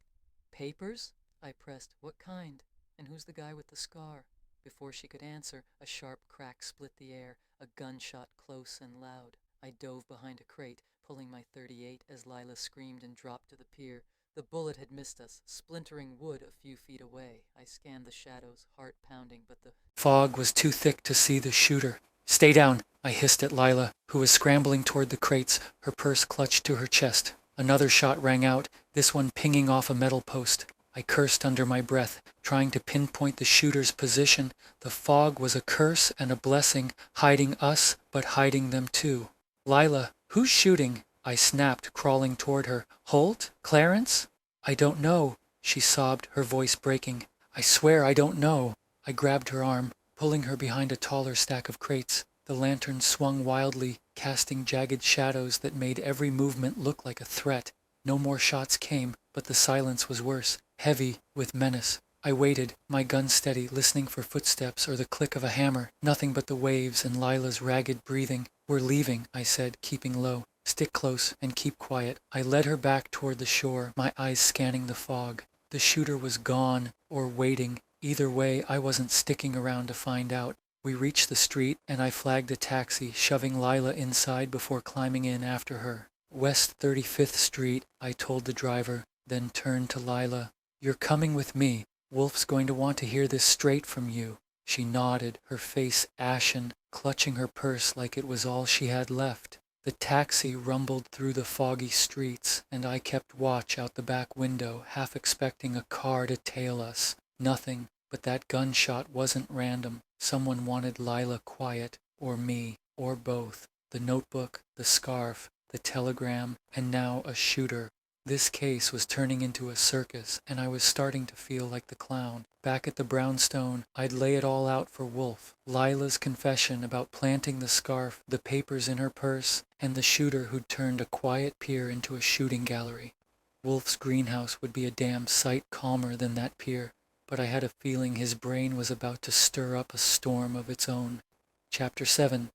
Papers? I pressed. What kind? And who's the guy with the scar? Before she could answer, a sharp crack split the air, a gunshot close and loud. I dove behind a crate, pulling my .38 as Lila screamed and dropped to the pier. The bullet had missed us, splintering wood a few feet away. I scanned the shadows, heart pounding, but the fog was too thick to see the shooter. Stay down, I hissed at Lila, who was scrambling toward the crates, her purse clutched to her chest. Another shot rang out, this one pinging off a metal post. I cursed under my breath, trying to pinpoint the shooter's position. The fog was a curse and a blessing, hiding us, but hiding them too. Lila, who's shooting? I snapped, crawling toward her. Holt? Clarence? I don't know, she sobbed, her voice breaking. I swear I don't know. I grabbed her arm, pulling her behind a taller stack of crates. The lantern swung wildly, casting jagged shadows that made every movement look like a threat. No more shots came, but the silence was worse, heavy with menace. I waited, my gun steady, listening for footsteps or the click of a hammer. Nothing but the waves and Lila's ragged breathing. We're leaving, I said, keeping low. Stick close and keep quiet. I led her back toward the shore, my eyes scanning the fog. The shooter was gone, or waiting. Either way, I wasn't sticking around to find out. We reached the street, and I flagged a taxi, shoving Lila inside before climbing in after her. West 35th Street, I told the driver, then turned to Lila. You're coming with me. Wolf's going to want to hear this straight from you. She nodded, her face ashen, clutching her purse like it was all she had left. The taxi rumbled through the foggy streets, and I kept watch out the back window, half expecting a car to tail us. Nothing, but that gunshot wasn't random. Someone wanted Lila quiet, or me, or both. The notebook, the scarf, the telegram, and now a shooter. This case was turning into a circus, and I was starting to feel like the clown. Back at the brownstone, I'd lay it all out for Wolfe. Lila's confession about planting the scarf, the papers in her purse, and the shooter who'd turned a quiet pier into a shooting gallery. Wolfe's greenhouse would be a damn sight calmer than that pier, but I had a feeling his brain was about to stir up a storm of its own. Chapter 7.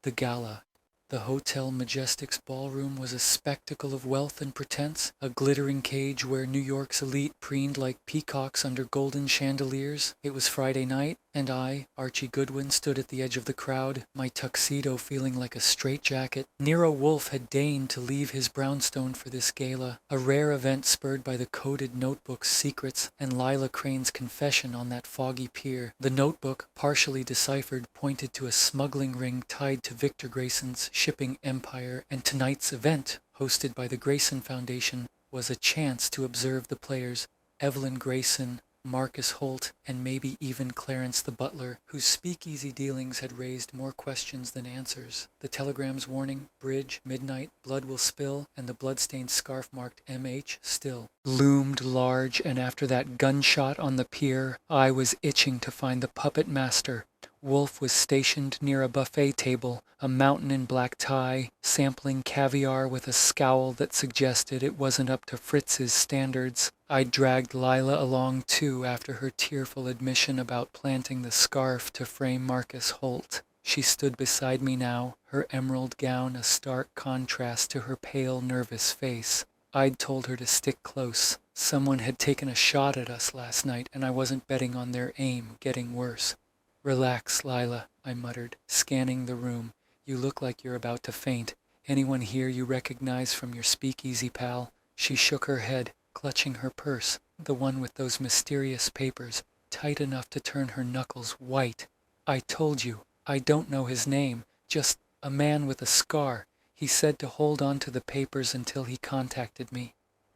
The Gala. The Hotel Majestic's ballroom was a spectacle of wealth and pretense, a glittering cage where New York's elite preened like peacocks under golden chandeliers. It was Friday night, and I, Archie Goodwin, stood at the edge of the crowd, my tuxedo feeling like a straitjacket. Nero Wolfe had deigned to leave his brownstone for this gala, a rare event spurred by the coded notebook's secrets and Lila Crane's confession on that foggy pier. The notebook, partially deciphered, pointed to a smuggling ring tied to Victor Grayson's shipping empire, and tonight's event, hosted by the Grayson Foundation, was a chance to observe the players, Evelyn Grayson, Marcus Holt, and maybe even Clarence the butler, whose speakeasy dealings had raised more questions than answers. The telegram's warning, bridge, midnight, blood will spill, and the blood-stained scarf marked MH still loomed large, and after that gunshot on the pier, I was itching to find the puppet master. Wolfe was stationed near a buffet table, a mountain in black tie, sampling caviar with a scowl that suggested it wasn't up to Fritz's standards. I dragged Lila along too after her tearful admission about planting the scarf to frame Marcus Holt. She stood beside me now, her emerald gown a stark contrast to her pale, nervous face. I'd told her to stick close. Someone had taken a shot at us last night, and I wasn't betting on their aim getting worse. "Relax, Lila," I muttered, scanning the room. "You look like you're about to faint. Anyone here you recognize from your speakeasy pal?" She shook her head, clutching her purse, the one with those mysterious papers, tight enough to turn her knuckles white. "I told you, I don't know his name, just a man with a scar. He said to hold on to the papers until he contacted me."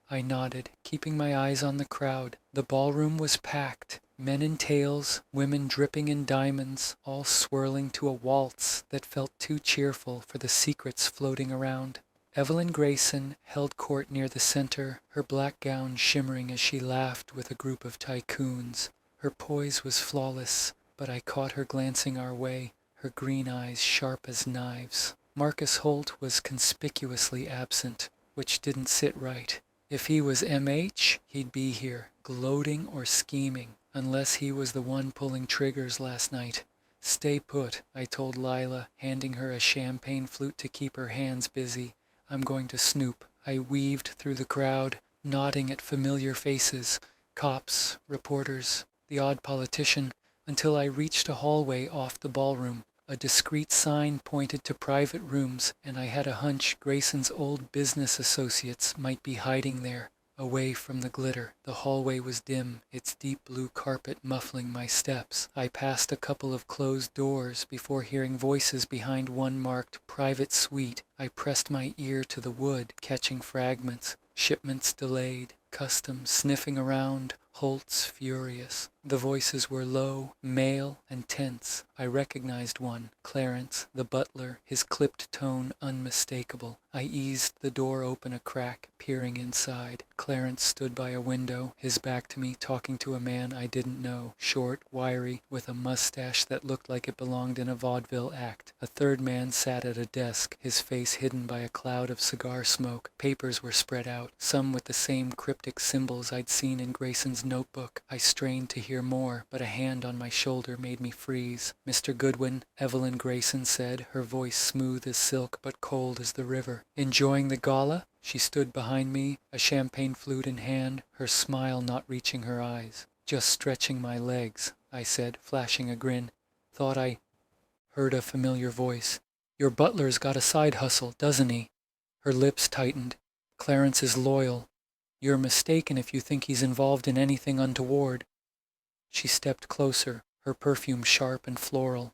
I nodded, keeping my eyes on the crowd. The ballroom was packed. Men in tails, women dripping in diamonds, all swirling to a waltz that felt too cheerful for the secrets floating around. Evelyn Grayson held court near the center, her black gown shimmering as she laughed with a group of tycoons. Her poise was flawless, but I caught her glancing our way, her green eyes sharp as knives. Marcus Holt was conspicuously absent, which didn't sit right. If he was MH, he'd be here, gloating or scheming, unless he was the one pulling triggers last night. "Stay put," I told Lila, handing her a champagne flute to keep her hands busy. "I'm going to snoop." I weaved through the crowd, nodding at familiar faces, cops, reporters, the odd politician, until I reached a hallway off the ballroom. A discreet sign pointed to private rooms, and I had a hunch Grayson's old business associates might be hiding there, away from the glitter. The hallway was dim, its deep blue carpet muffling my steps. I passed a couple of closed doors before hearing voices behind one marked "Private Suite." I pressed my ear to the wood, catching fragments. Shipments delayed, customs sniffing around, Holt's furious. The voices were low, male, and tense. I recognized one, Clarence, the butler, his clipped tone unmistakable. I eased the door open a crack, peering inside. Clarence stood by a window, his back to me, talking to a man I didn't know, short, wiry, with a mustache that looked like it belonged in a vaudeville act. A third man sat at a desk, his face hidden by a cloud of cigar smoke. Papers were spread out, some with the same cryptic symbols I'd seen in Grayson's notebook. I strained to hear more, but a hand on my shoulder made me freeze. "Mr. Goodwin," Evelyn Grayson said, her voice smooth as silk but cold as the river. "Enjoying the gala?" She stood behind me, a champagne flute in hand, her smile not reaching her eyes. "Just stretching my legs," I said, flashing a grin. "Thought I heard a familiar voice. Your butler's got a side hustle, doesn't he?" Her lips tightened. "Clarence is loyal. You're mistaken if you think he's involved in anything untoward." She stepped closer, her perfume sharp and floral.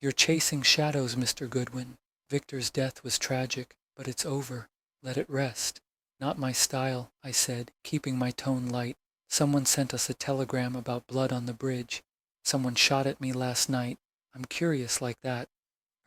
"You're chasing shadows, Mr. Goodwin. Victor's death was tragic, but it's over. Let it rest." "Not my style," I said, keeping my tone light. "Someone sent us a telegram about blood on the bridge. Someone shot at me last night. I'm curious like that."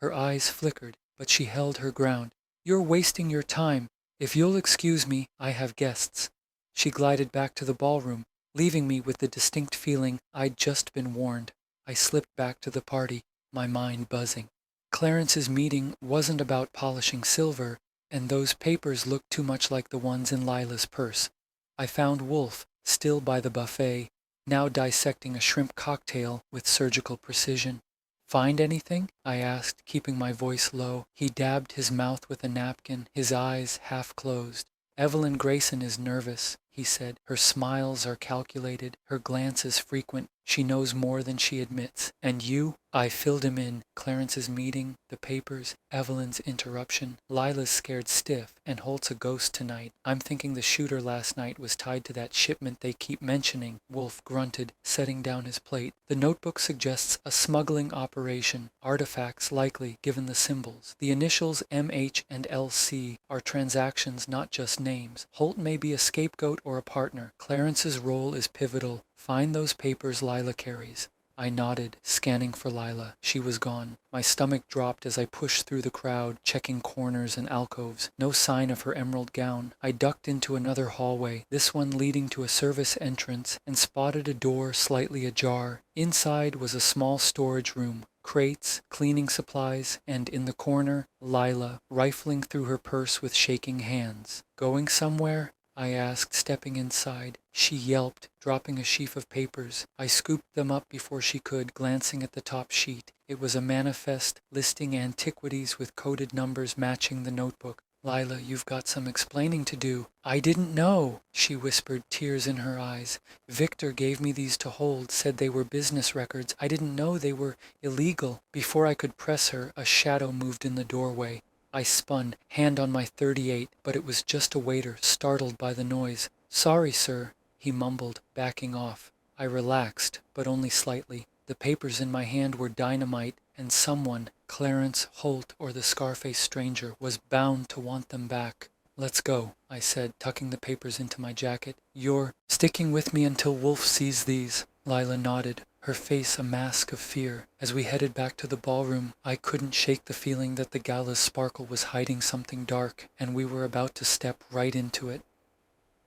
Her eyes flickered, but she held her ground. "You're wasting your time. If you'll excuse me, I have guests." She glided back to the ballroom, leaving me with the distinct feeling I'd just been warned. I slipped back to the party, my mind buzzing. Clarence's meeting wasn't about polishing silver, and those papers looked too much like the ones in Lila's purse. I found Wolfe, still by the buffet, now dissecting a shrimp cocktail with surgical precision. "Find anything?" I asked, keeping my voice low. He dabbed his mouth with a napkin, his eyes half closed. "Evelyn Grayson is nervous," he said. "Her smiles are calculated, her glances frequent. She knows more than she admits. And you?" I filled him in. Clarence's meeting, the papers, Evelyn's interruption. "Lila's scared stiff, and Holt's a ghost tonight. I'm thinking the shooter last night was tied to that shipment they keep mentioning," Wolfe grunted, setting down his plate. "The notebook suggests a smuggling operation. Artifacts likely, given the symbols. The initials MH and LC are transactions, not just names. Holt may be a scapegoat or a partner. Clarence's role is pivotal. Find those papers Lila carries." I nodded, scanning for Lila. She was gone. My stomach dropped as I pushed through the crowd, checking corners and alcoves. No sign of her emerald gown. I ducked into another hallway, this one leading to a service entrance, and spotted a door slightly ajar. Inside was a small storage room, crates, cleaning supplies, and in the corner, Lila, rifling through her purse with shaking hands. "Going somewhere?" I asked, stepping inside. She yelped, dropping a sheaf of papers. I scooped them up before she could, glancing at the top sheet. It was a manifest listing antiquities with coded numbers matching the notebook. Lila, you've got some explaining to do. I didn't know, she whispered, tears in her eyes. Victor gave me these to hold, said they were business records. I didn't know they were illegal. Before I could press her, a shadow moved in the doorway. I spun, hand on my .38, but it was just a waiter, startled by the noise. Sorry, sir, he mumbled, backing off. I relaxed, but only slightly. The papers in my hand were dynamite, and someone, Clarence Holt or the Scarface stranger, was bound to want them back. Let's go, I said, tucking the papers into my jacket. You're sticking with me until Wolfe sees these. Lila nodded, her face a mask of fear. As we headed back to the ballroom, I couldn't shake the feeling that the gala's sparkle was hiding something dark, and we were about to step right into it.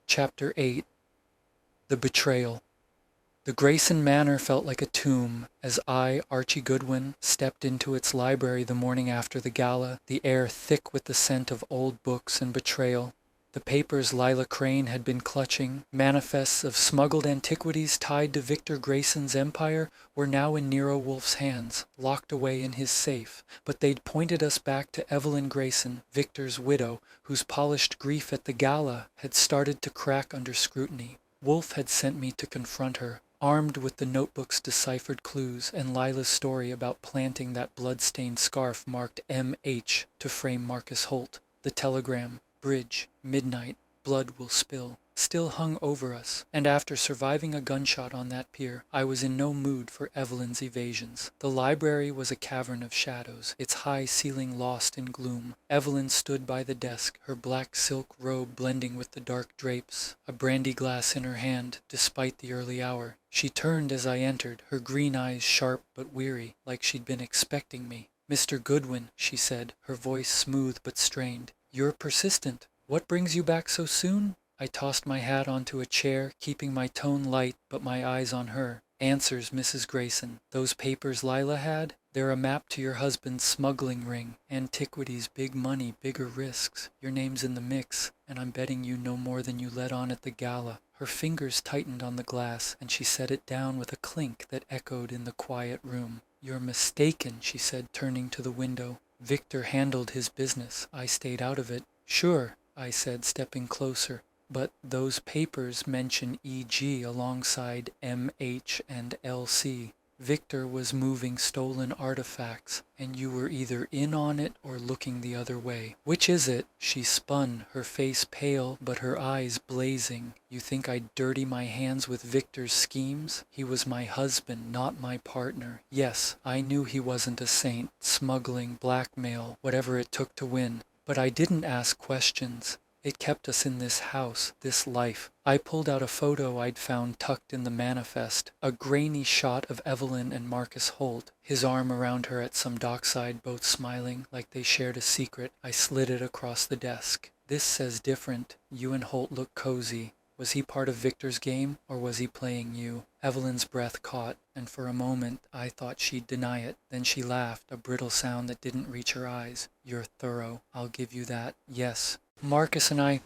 Chapter 8. The Betrayal. The Grayson Manor felt like a tomb as I, Archie Goodwin, stepped into its library the morning after the gala, the air thick with the scent of old books and betrayal. The papers Lila Crane had been clutching, manifests of smuggled antiquities tied to Victor Grayson's empire, were now in Nero Wolfe's hands, locked away in his safe. But they'd pointed us back to Evelyn Grayson, Victor's widow, whose polished grief at the gala had started to crack under scrutiny. Wolfe had sent me to confront her, armed with the notebook's deciphered clues and Lila's story about planting that blood-stained scarf marked M.H. to frame Marcus Holt. The telegram, bridge, midnight, blood will spill, still hung over us, and after surviving a gunshot on that pier, I was in no mood for Evelyn's evasions. The library was a cavern of shadows, its high ceiling lost in gloom. Evelyn stood by the desk, her black silk robe blending with the dark drapes, a brandy glass in her hand, despite the early hour. She turned as I entered, her green eyes sharp but weary, like she'd been expecting me. Mr. Goodwin, she said, her voice smooth but strained. You're persistent. What brings you back so soon? I tossed my hat onto a chair, keeping my tone light but my eyes on her. Answers, Mrs. Grayson. Those papers Lila had? They're a map to your husband's smuggling ring. Antiquities, big money, bigger risks. Your name's in the mix, and I'm betting you know more than you let on at the gala. Her fingers tightened on the glass, and she set it down with a clink that echoed in the quiet room. You're mistaken, she said, turning to the window. Victor handled his business. I stayed out of it. Sure, I said, stepping closer. But those papers mention E.G. alongside M.H. and L.C. Victor was moving stolen artifacts, and you were either in on it or looking the other way. Which is it? She spun, her face pale but her eyes blazing. You think I'd dirty my hands with Victor's schemes? He was my husband, not my partner. Yes, I knew he wasn't a saint, smuggling, blackmail, whatever it took to win. But I didn't ask questions. It kept us in this house, this life. I pulled out a photo I'd found tucked in the manifest, a grainy shot of Evelyn and Marcus Holt, his arm around her at some dockside, both smiling like they shared a secret. I slid it across the desk. This says different. You and Holt look cozy. Was he part of Victor's game, or was he playing you? Evelyn's breath caught, and for a moment I thought she'd deny it. Then she laughed, a brittle sound that didn't reach her eyes. You're thorough. I'll give you that. Yes. Marcus and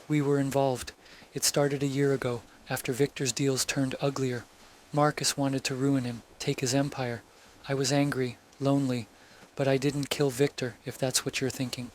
we were involved. It started a year ago, after Victor's deals turned uglier. Marcus wanted to ruin him, take his empire. I was angry, lonely, but I didn't kill Victor, if that's what you're thinking.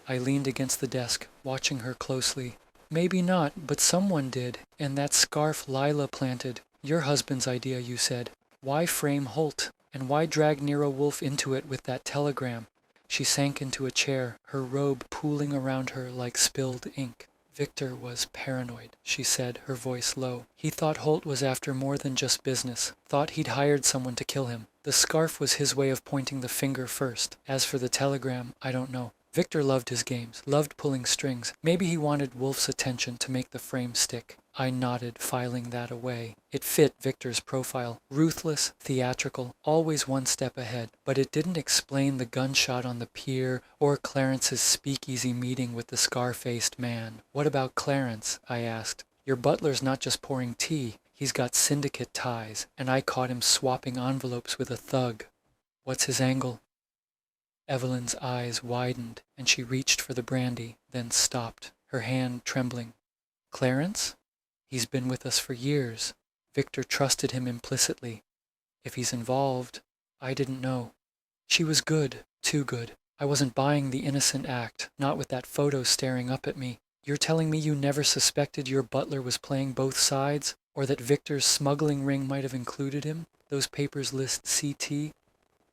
I leaned against the desk, watching her closely. Maybe not, but someone did, and that scarf Lila planted. Your husband's idea, you said. Why frame Holt, and why drag Nero Wolfe into it with that telegram? She sank into a chair, her robe pooling around her like spilled ink. Victor was paranoid, she said, her voice low. He thought Holt was after more than just business, thought he'd hired someone to kill him. The scarf was his way of pointing the finger first. As for the telegram, I don't know. Victor loved his games, loved pulling strings. Maybe he wanted Wolfe's attention to make the frame stick. I nodded, filing that away. It fit Victor's profile. Ruthless, theatrical, always one step ahead. But it didn't explain the gunshot on the pier or Clarence's speakeasy meeting with the scar-faced man. What about Clarence? I asked. Your butler's not just pouring tea. He's got syndicate ties, and I caught him swapping envelopes with a thug. What's his angle? Evelyn's eyes widened, and she reached for the brandy, then stopped, her hand trembling. Clarence? He's been with us for years. Victor trusted him implicitly. If he's involved, I didn't know. She was good, too good. I wasn't buying the innocent act, not with that photo staring up at me. You're telling me you never suspected your butler was playing both sides? Or that Victor's smuggling ring might have included him? Those papers list CT.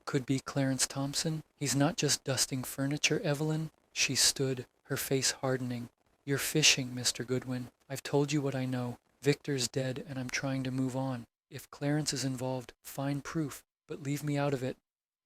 Could be Clarence Thompson. He's not just dusting furniture, Evelyn. She stood, her face hardening. You're fishing, Mr. Goodwin. I've told you what I know. Victor's dead and I'm trying to move on. If Clarence is involved, find proof, but leave me out of it.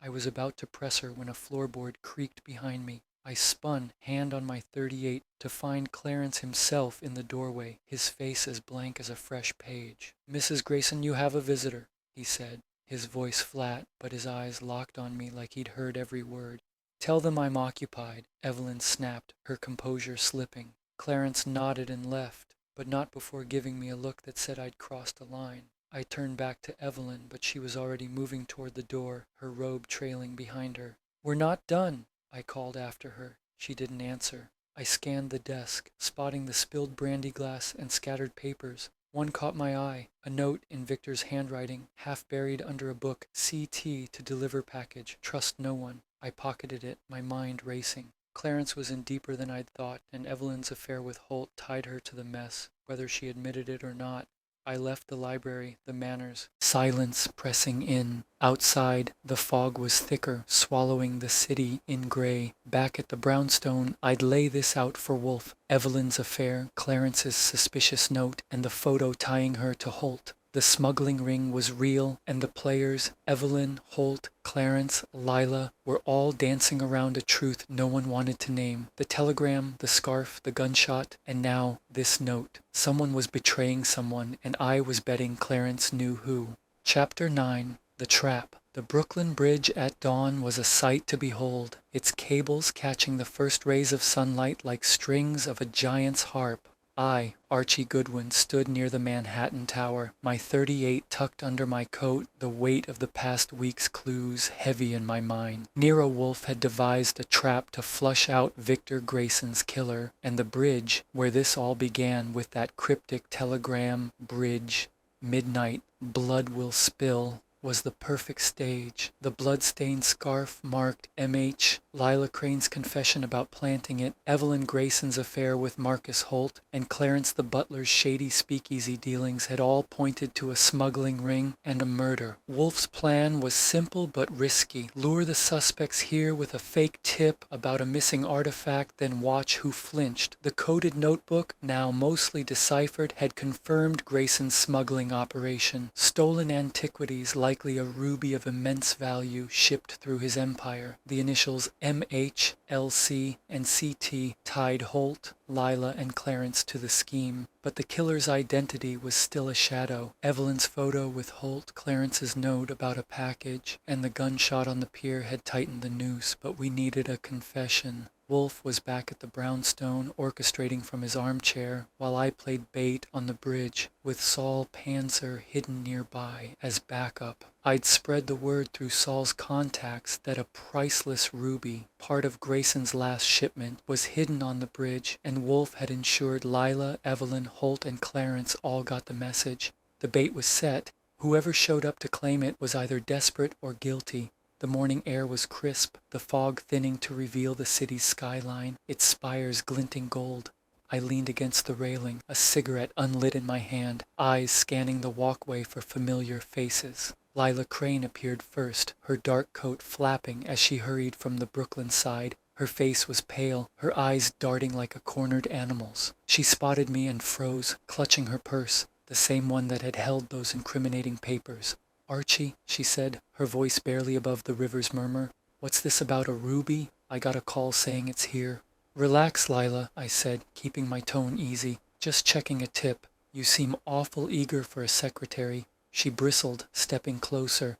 I was about to press her when a floorboard creaked behind me. I spun, hand on my .38, to find Clarence himself in the doorway, his face as blank as a fresh page. Mrs. Grayson, you have a visitor, he said, his voice flat, but his eyes locked on me like he'd heard every word. Tell them I'm occupied, Evelyn snapped, her composure slipping. Clarence nodded and left, but not before giving me a look that said I'd crossed a line. I turned back to Evelyn, but she was already moving toward the door, her robe trailing behind her. We're not done, I called after her. She didn't answer. I scanned the desk, spotting the spilled brandy glass and scattered papers. One caught my eye, a note in Victor's handwriting, half buried under a book, CT to deliver package, trust no one. I pocketed it, my mind racing. Clarence was in deeper than I'd thought, and Evelyn's affair with Holt tied her to the mess, whether she admitted it or not. I left the library, the Manors, silence pressing in. Outside, the fog was thicker, swallowing the city in gray. Back at the brownstone, I'd lay this out for Wolfe. Evelyn's affair, Clarence's suspicious note, and the photo tying her to Holt. The smuggling ring was real, and the players, Evelyn, Holt, Clarence, Lila, were all dancing around a truth no one wanted to name. The telegram, the scarf, the gunshot, and now this note. Someone was betraying someone, and I was betting Clarence knew who. Chapter 9. The Trap. The Brooklyn Bridge at dawn was a sight to behold, its cables catching the first rays of sunlight like strings of a giant's harp. I, Archie Goodwin, stood near the Manhattan Tower, my .38 tucked under my coat, the weight of the past week's clues heavy in my mind. Nero Wolfe had devised a trap to flush out Victor Grayson's killer, and the bridge, where this all began with that cryptic telegram, bridge, midnight, blood will spill, was the perfect stage. The blood-stained scarf marked M.H., Lila Crane's confession about planting it, Evelyn Grayson's affair with Marcus Holt, and Clarence the butler's shady speakeasy dealings had all pointed to a smuggling ring and a murder. Wolfe's plan was simple but risky. Lure the suspects here with a fake tip about a missing artifact, then watch who flinched. The coded notebook, now mostly deciphered, had confirmed Grayson's smuggling operation. Stolen antiquities, likely a ruby of immense value, shipped through his empire. The initials M.H., L.C., and C.T. tied Holt, Lila, and Clarence to the scheme. But the killer's identity was still a shadow. Evelyn's photo with Holt, Clarence's note about a package, and the gunshot on the pier had tightened the noose, but we needed a confession. Wolfe was back at the brownstone, orchestrating from his armchair, while I played bait on the bridge, with Saul Panzer hidden nearby as backup. I'd spread the word through Saul's contacts that a priceless ruby, part of Grayson's last shipment, was hidden on the bridge, and Wolfe had ensured Lila, Evelyn, Holt, and Clarence all got the message. The bait was set. Whoever showed up to claim it was either desperate or guilty. The morning air was crisp, the fog thinning to reveal the city's skyline, its spires glinting gold. I leaned against the railing, a cigarette unlit in my hand, eyes scanning the walkway for familiar faces. Lila Crane appeared first, her dark coat flapping as she hurried from the Brooklyn side. Her face was pale, her eyes darting like a cornered animal's. She spotted me and froze, clutching her purse, the same one that had held those incriminating papers. "Archie," she said, her voice barely above the river's murmur. "What's this about a ruby? I got a call saying it's here." "Relax, Lila," I said, keeping my tone easy. "Just checking a tip. You seem awful eager for a secretary." She bristled, stepping closer.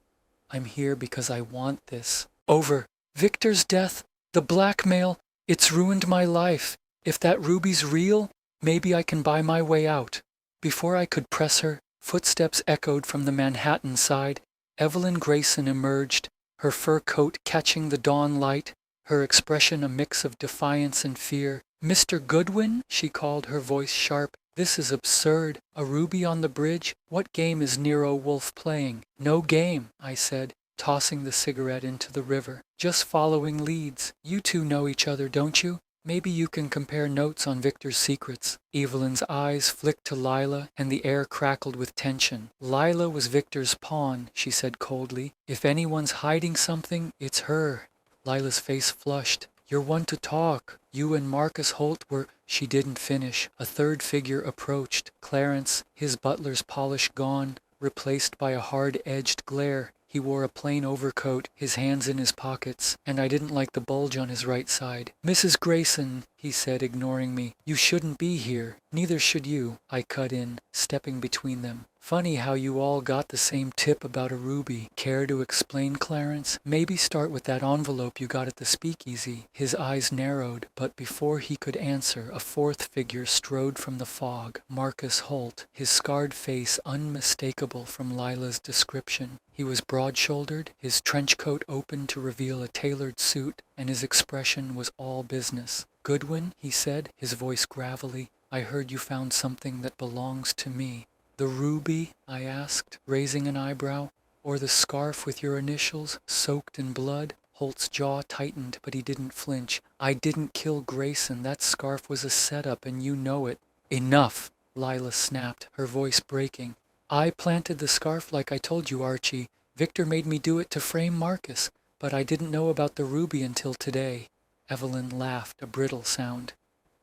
"I'm here because I want this." "Over. Victor's death, the blackmail, it's ruined my life. If that ruby's real, maybe I can buy my way out." Before I could press her, footsteps echoed from the Manhattan side. Evelyn Grayson emerged, her fur coat catching the dawn light, her expression a mix of defiance and fear. "Mr. Goodwin?" she called, her voice sharp. "This is absurd. A ruby on the bridge? What game is Nero Wolfe playing?" "No game," I said, tossing the cigarette into the river. "Just following leads. You two know each other, don't you? Maybe you can compare notes on Victor's secrets." Evelyn's eyes flicked to Lila, and the air crackled with tension. "Lila was Victor's pawn," she said coldly. "If anyone's hiding something, it's her." Lila's face flushed. "You're one to talk. You and Marcus Holt were—" She didn't finish. A third figure approached. Clarence, his butler's polish gone, replaced by a hard-edged glare. He wore a plain overcoat, his hands in his pockets, and I didn't like the bulge on his right side. "Mrs. Grayson," he said, ignoring me, "you shouldn't be here." "Neither should you," I cut in, stepping between them. "Funny how you all got the same tip about a ruby. Care to explain, Clarence? Maybe start with that envelope you got at the speakeasy." His eyes narrowed, but before he could answer, a fourth figure strode from the fog. Marcus Holt, his scarred face unmistakable from Lila's description. He was broad-shouldered, his trench coat open to reveal a tailored suit, and his expression was all business. "Goodwin," he said, his voice gravelly, "I heard you found something that belongs to me." "The ruby?" I asked, raising an eyebrow. "Or the scarf with your initials, soaked in blood?" Holt's jaw tightened, but he didn't flinch. "I didn't kill Grayson. That scarf was a setup, and you know it." "Enough!" Lila snapped, her voice breaking. "I planted the scarf like I told you, Archie. Victor made me do it to frame Marcus, but I didn't know about the ruby until today." Evelyn laughed, a brittle sound.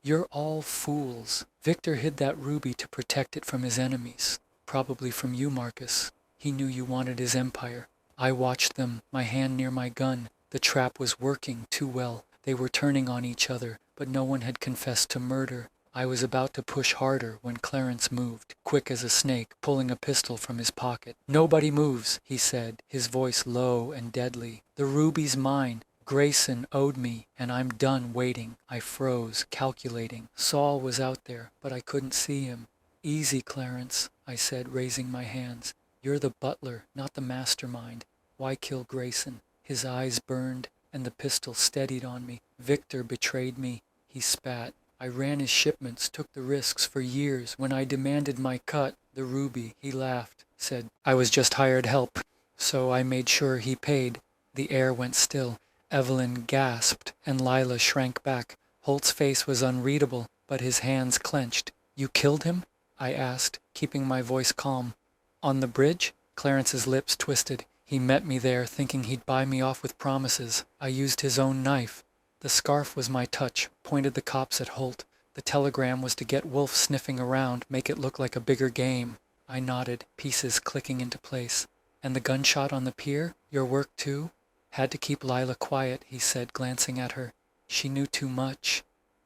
"You're all fools. Victor hid that ruby to protect it from his enemies. Probably from you, Marcus. He knew you wanted his empire. I watched them, my hand near my gun. The trap was working too well. They were turning on each other, but no one had confessed to murder. I was about to push harder when Clarence moved, quick as a snake, pulling a pistol from his pocket. "Nobody moves," he said, his voice low and deadly. "The ruby's mine. Grayson owed me, and I'm done waiting." I froze, calculating. Saul was out there, but I couldn't see him. "Easy, Clarence," I said, raising my hands. "You're the butler, not the mastermind. Why kill Grayson?" His eyes burned, and the pistol steadied on me. "Victor betrayed me," he spat. "I ran his shipments, took the risks for years. When I demanded my cut, the ruby," he laughed, said, "I was just hired help. So I made sure he paid." The air went still. Evelyn gasped, and Lila shrank back. Holt's face was unreadable, but his hands clenched. "You killed him?" I asked, keeping my voice calm. "On the bridge?" Clarence's lips twisted. "He met me there, thinking he'd buy me off with promises. I used his own knife. The scarf was my touch," pointed the cops at Holt. "The telegram was to get Wolfe sniffing around, make it look like a bigger game." I nodded, pieces clicking into place. "And the gunshot on the pier? Your work too?" "Had to keep Lila quiet," he said, glancing at her. "She knew too much."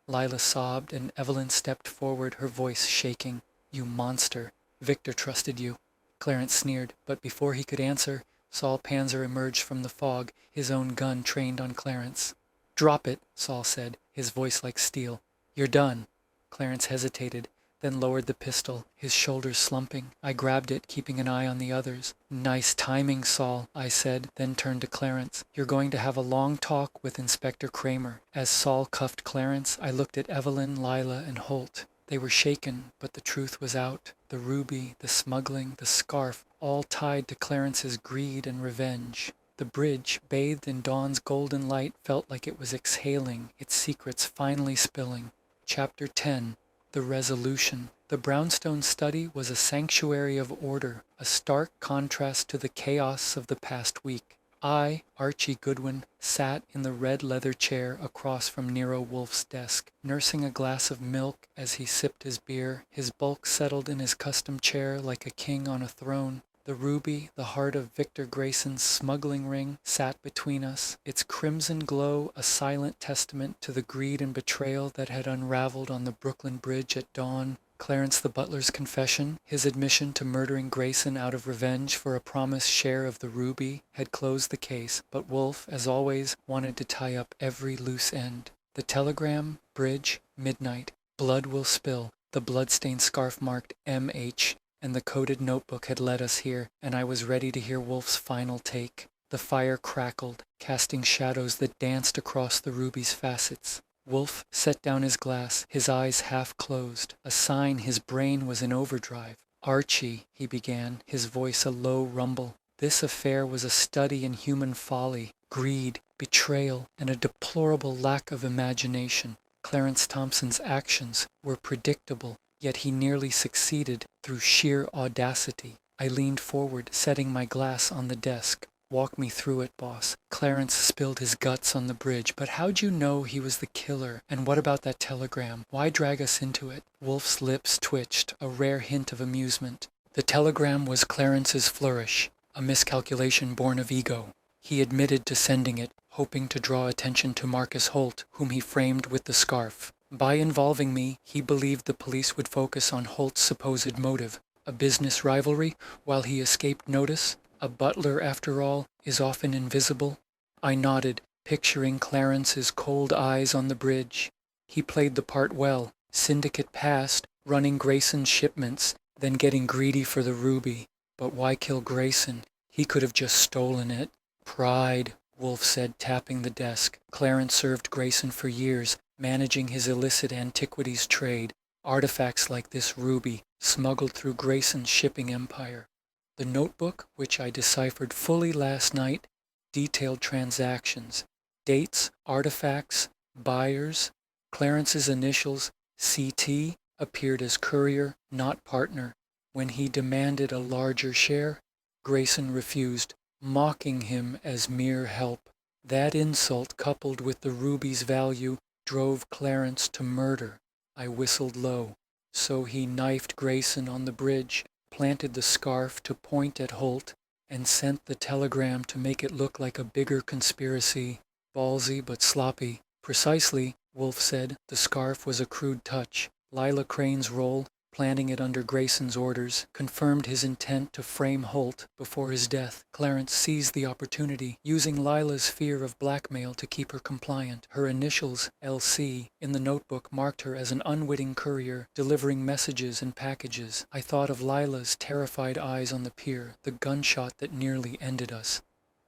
Lila sobbed, and Evelyn stepped forward, her voice shaking. "You monster. Victor trusted you." Clarence sneered, but before he could answer, Saul Panzer emerged from the fog, his own gun trained on Clarence. "Drop it," Saul said, his voice like steel. "You're done." Clarence hesitated, then lowered the pistol, his shoulders slumping. I grabbed it, keeping an eye on the others. "Nice timing, Saul," I said, then turned to Clarence. "You're going to have a long talk with Inspector Kramer." As Saul cuffed Clarence, I looked at Evelyn, Lila, and Holt. They were shaken, but the truth was out. The ruby, the smuggling, the scarf, all tied to Clarence's greed and revenge. The bridge, bathed in dawn's golden light, felt like it was exhaling, its secrets finally spilling. Chapter 10. The Resolution. The brownstone study was a sanctuary of order, a stark contrast to the chaos of the past week. I, Archie Goodwin, sat in the red leather chair across from Nero Wolfe's desk, nursing a glass of milk as he sipped his beer, his bulk settled in his custom chair like a king on a throne. The ruby, the heart of Victor Grayson's smuggling ring, sat between us, its crimson glow a silent testament to the greed and betrayal that had unraveled on the Brooklyn Bridge at dawn. Clarence the butler's confession, his admission to murdering Grayson out of revenge for a promised share of the ruby, had closed the case, but Wolfe, as always, wanted to tie up every loose end. The telegram, bridge, midnight. Blood will spill. The bloodstained scarf marked M.H., and the coded notebook had led us here, and I was ready to hear Wolfe's final take. The fire crackled, casting shadows that danced across the ruby's facets. Wolfe set down his glass, his eyes half closed, a sign his brain was in overdrive. Archie, he began, his voice a low rumble. This affair was a study in human folly, greed, betrayal, and a deplorable lack of imagination. Clarence Thompson's actions were predictable, yet he nearly succeeded through sheer audacity. I leaned forward, setting my glass on the desk. Walk me through it, boss. Clarence spilled his guts on the bridge, but how'd you know he was the killer? And what about that telegram? Why drag us into it? Wolfe's lips twitched, a rare hint of amusement. The telegram was Clarence's flourish, a miscalculation born of ego. He admitted to sending it, hoping to draw attention to Marcus Holt, whom he framed with the scarf. By involving me, he believed the police would focus on Holt's supposed motive, a business rivalry, while he escaped notice. A butler, after all, is often invisible. I nodded, picturing Clarence's cold eyes on the bridge. He played the part well. Syndicate past, running Grayson's shipments, then getting greedy for the ruby. But why kill Grayson? He could have just stolen it. Pride, Wolfe said, tapping the desk. Clarence served Grayson for years, managing his illicit antiquities trade. Artifacts like this ruby, smuggled through Grayson's shipping empire. The notebook, which I deciphered fully last night, detailed transactions, dates, artifacts, buyers. Clarence's initials, CT, appeared as courier, not partner. When he demanded a larger share, Grayson refused, mocking him as mere help. That insult, coupled with the ruby's value, drove Clarence to murder. I whistled low. So he knifed Grayson on the bridge, planted the scarf to point at Holt, and sent the telegram to make it look like a bigger conspiracy. Ballsy but sloppy. Precisely, Wolfe said. The scarf was a crude touch. Lila Crane's role, planting it under Grayson's orders, confirmed his intent to frame Holt before his death. Clarence seized the opportunity, using Lila's fear of blackmail to keep her compliant. Her initials, LC, in the notebook marked her as an unwitting courier, delivering messages and packages. I thought of Lila's terrified eyes on the pier, the gunshot that nearly ended us.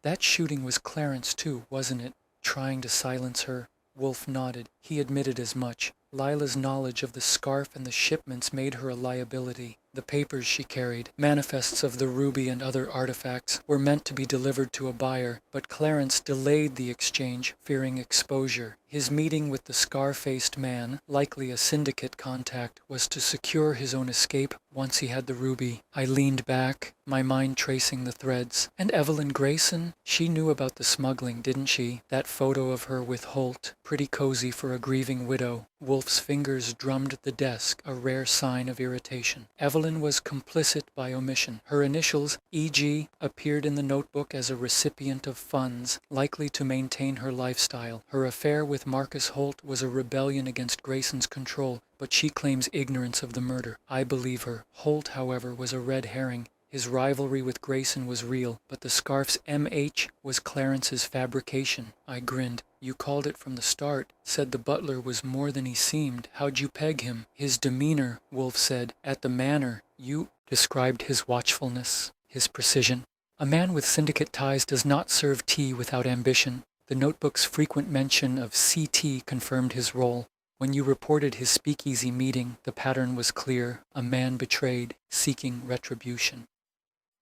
That shooting was Clarence too, wasn't it? Trying to silence her. Wolfe nodded. He admitted as much. Lila's knowledge of the scarf and the shipments made her a liability. The papers she carried, manifests of the ruby and other artifacts, were meant to be delivered to a buyer, but Clarence delayed the exchange, fearing exposure. His meeting with the scar-faced man, likely a syndicate contact, was to secure his own escape once he had the ruby. I leaned back, my mind tracing the threads. And Evelyn Grayson? She knew about the smuggling, didn't she? That photo of her with Holt, pretty cozy for a grieving widow. Wolfe's fingers drummed the desk, a rare sign of irritation. Evelyn was complicit by omission. Her initials, E.G., appeared in the notebook as a recipient of funds, likely to maintain her lifestyle. Her affair with Marcus Holt was a rebellion against Grayson's control, but she claims ignorance of the murder. I believe her. Holt, however, was a red herring. His rivalry with Grayson was real, but the scarf's MH was Clarence's fabrication. I grinned. You called it from the start. Said the butler was more than he seemed. How'd you peg him? His demeanor, Wolfe said. At the manor, you described his watchfulness, his precision. A man with syndicate ties does not serve tea without ambition. The notebook's frequent mention of CT confirmed his role. When you reported his speakeasy meeting, the pattern was clear. A man betrayed, seeking retribution.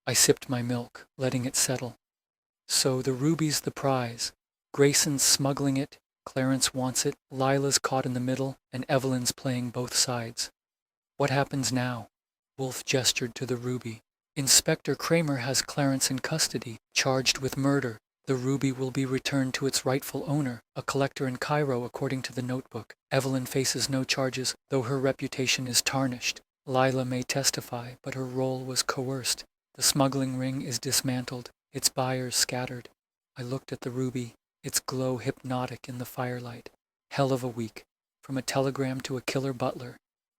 I sipped my milk, letting it settle. So the ruby's the prize. Grayson's smuggling it, Clarence wants it, Lila's caught in the middle, and Evelyn's playing both sides. What happens now? Wolfe gestured to the ruby. Inspector Kramer has Clarence in custody, charged with murder. The ruby will be returned to its rightful owner, a collector in Cairo according to the notebook. Evelyn faces no charges, though her reputation is tarnished. Lila may testify, but her role was coerced. The smuggling ring is dismantled, its buyers scattered. I looked at the ruby, its glow hypnotic in the firelight. Hell of a week. From a telegram to a killer butler.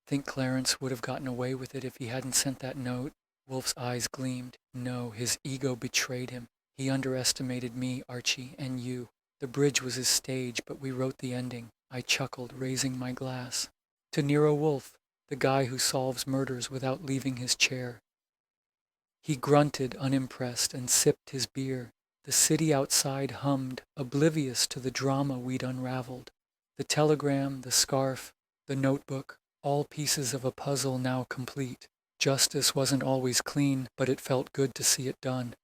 Think Clarence would have gotten away with it if he hadn't sent that note? Wolfe's eyes gleamed. No, his ego betrayed him. He underestimated me, Archie, and you. The bridge was his stage, but we wrote the ending. I chuckled, raising my glass. To Nero Wolfe, the guy who solves murders without leaving his chair. He grunted, unimpressed, and sipped his beer. The city outside hummed, oblivious to the drama we'd unraveled. The telegram, the scarf, the notebook, all pieces of a puzzle now complete. Justice wasn't always clean, but it felt good to see it done.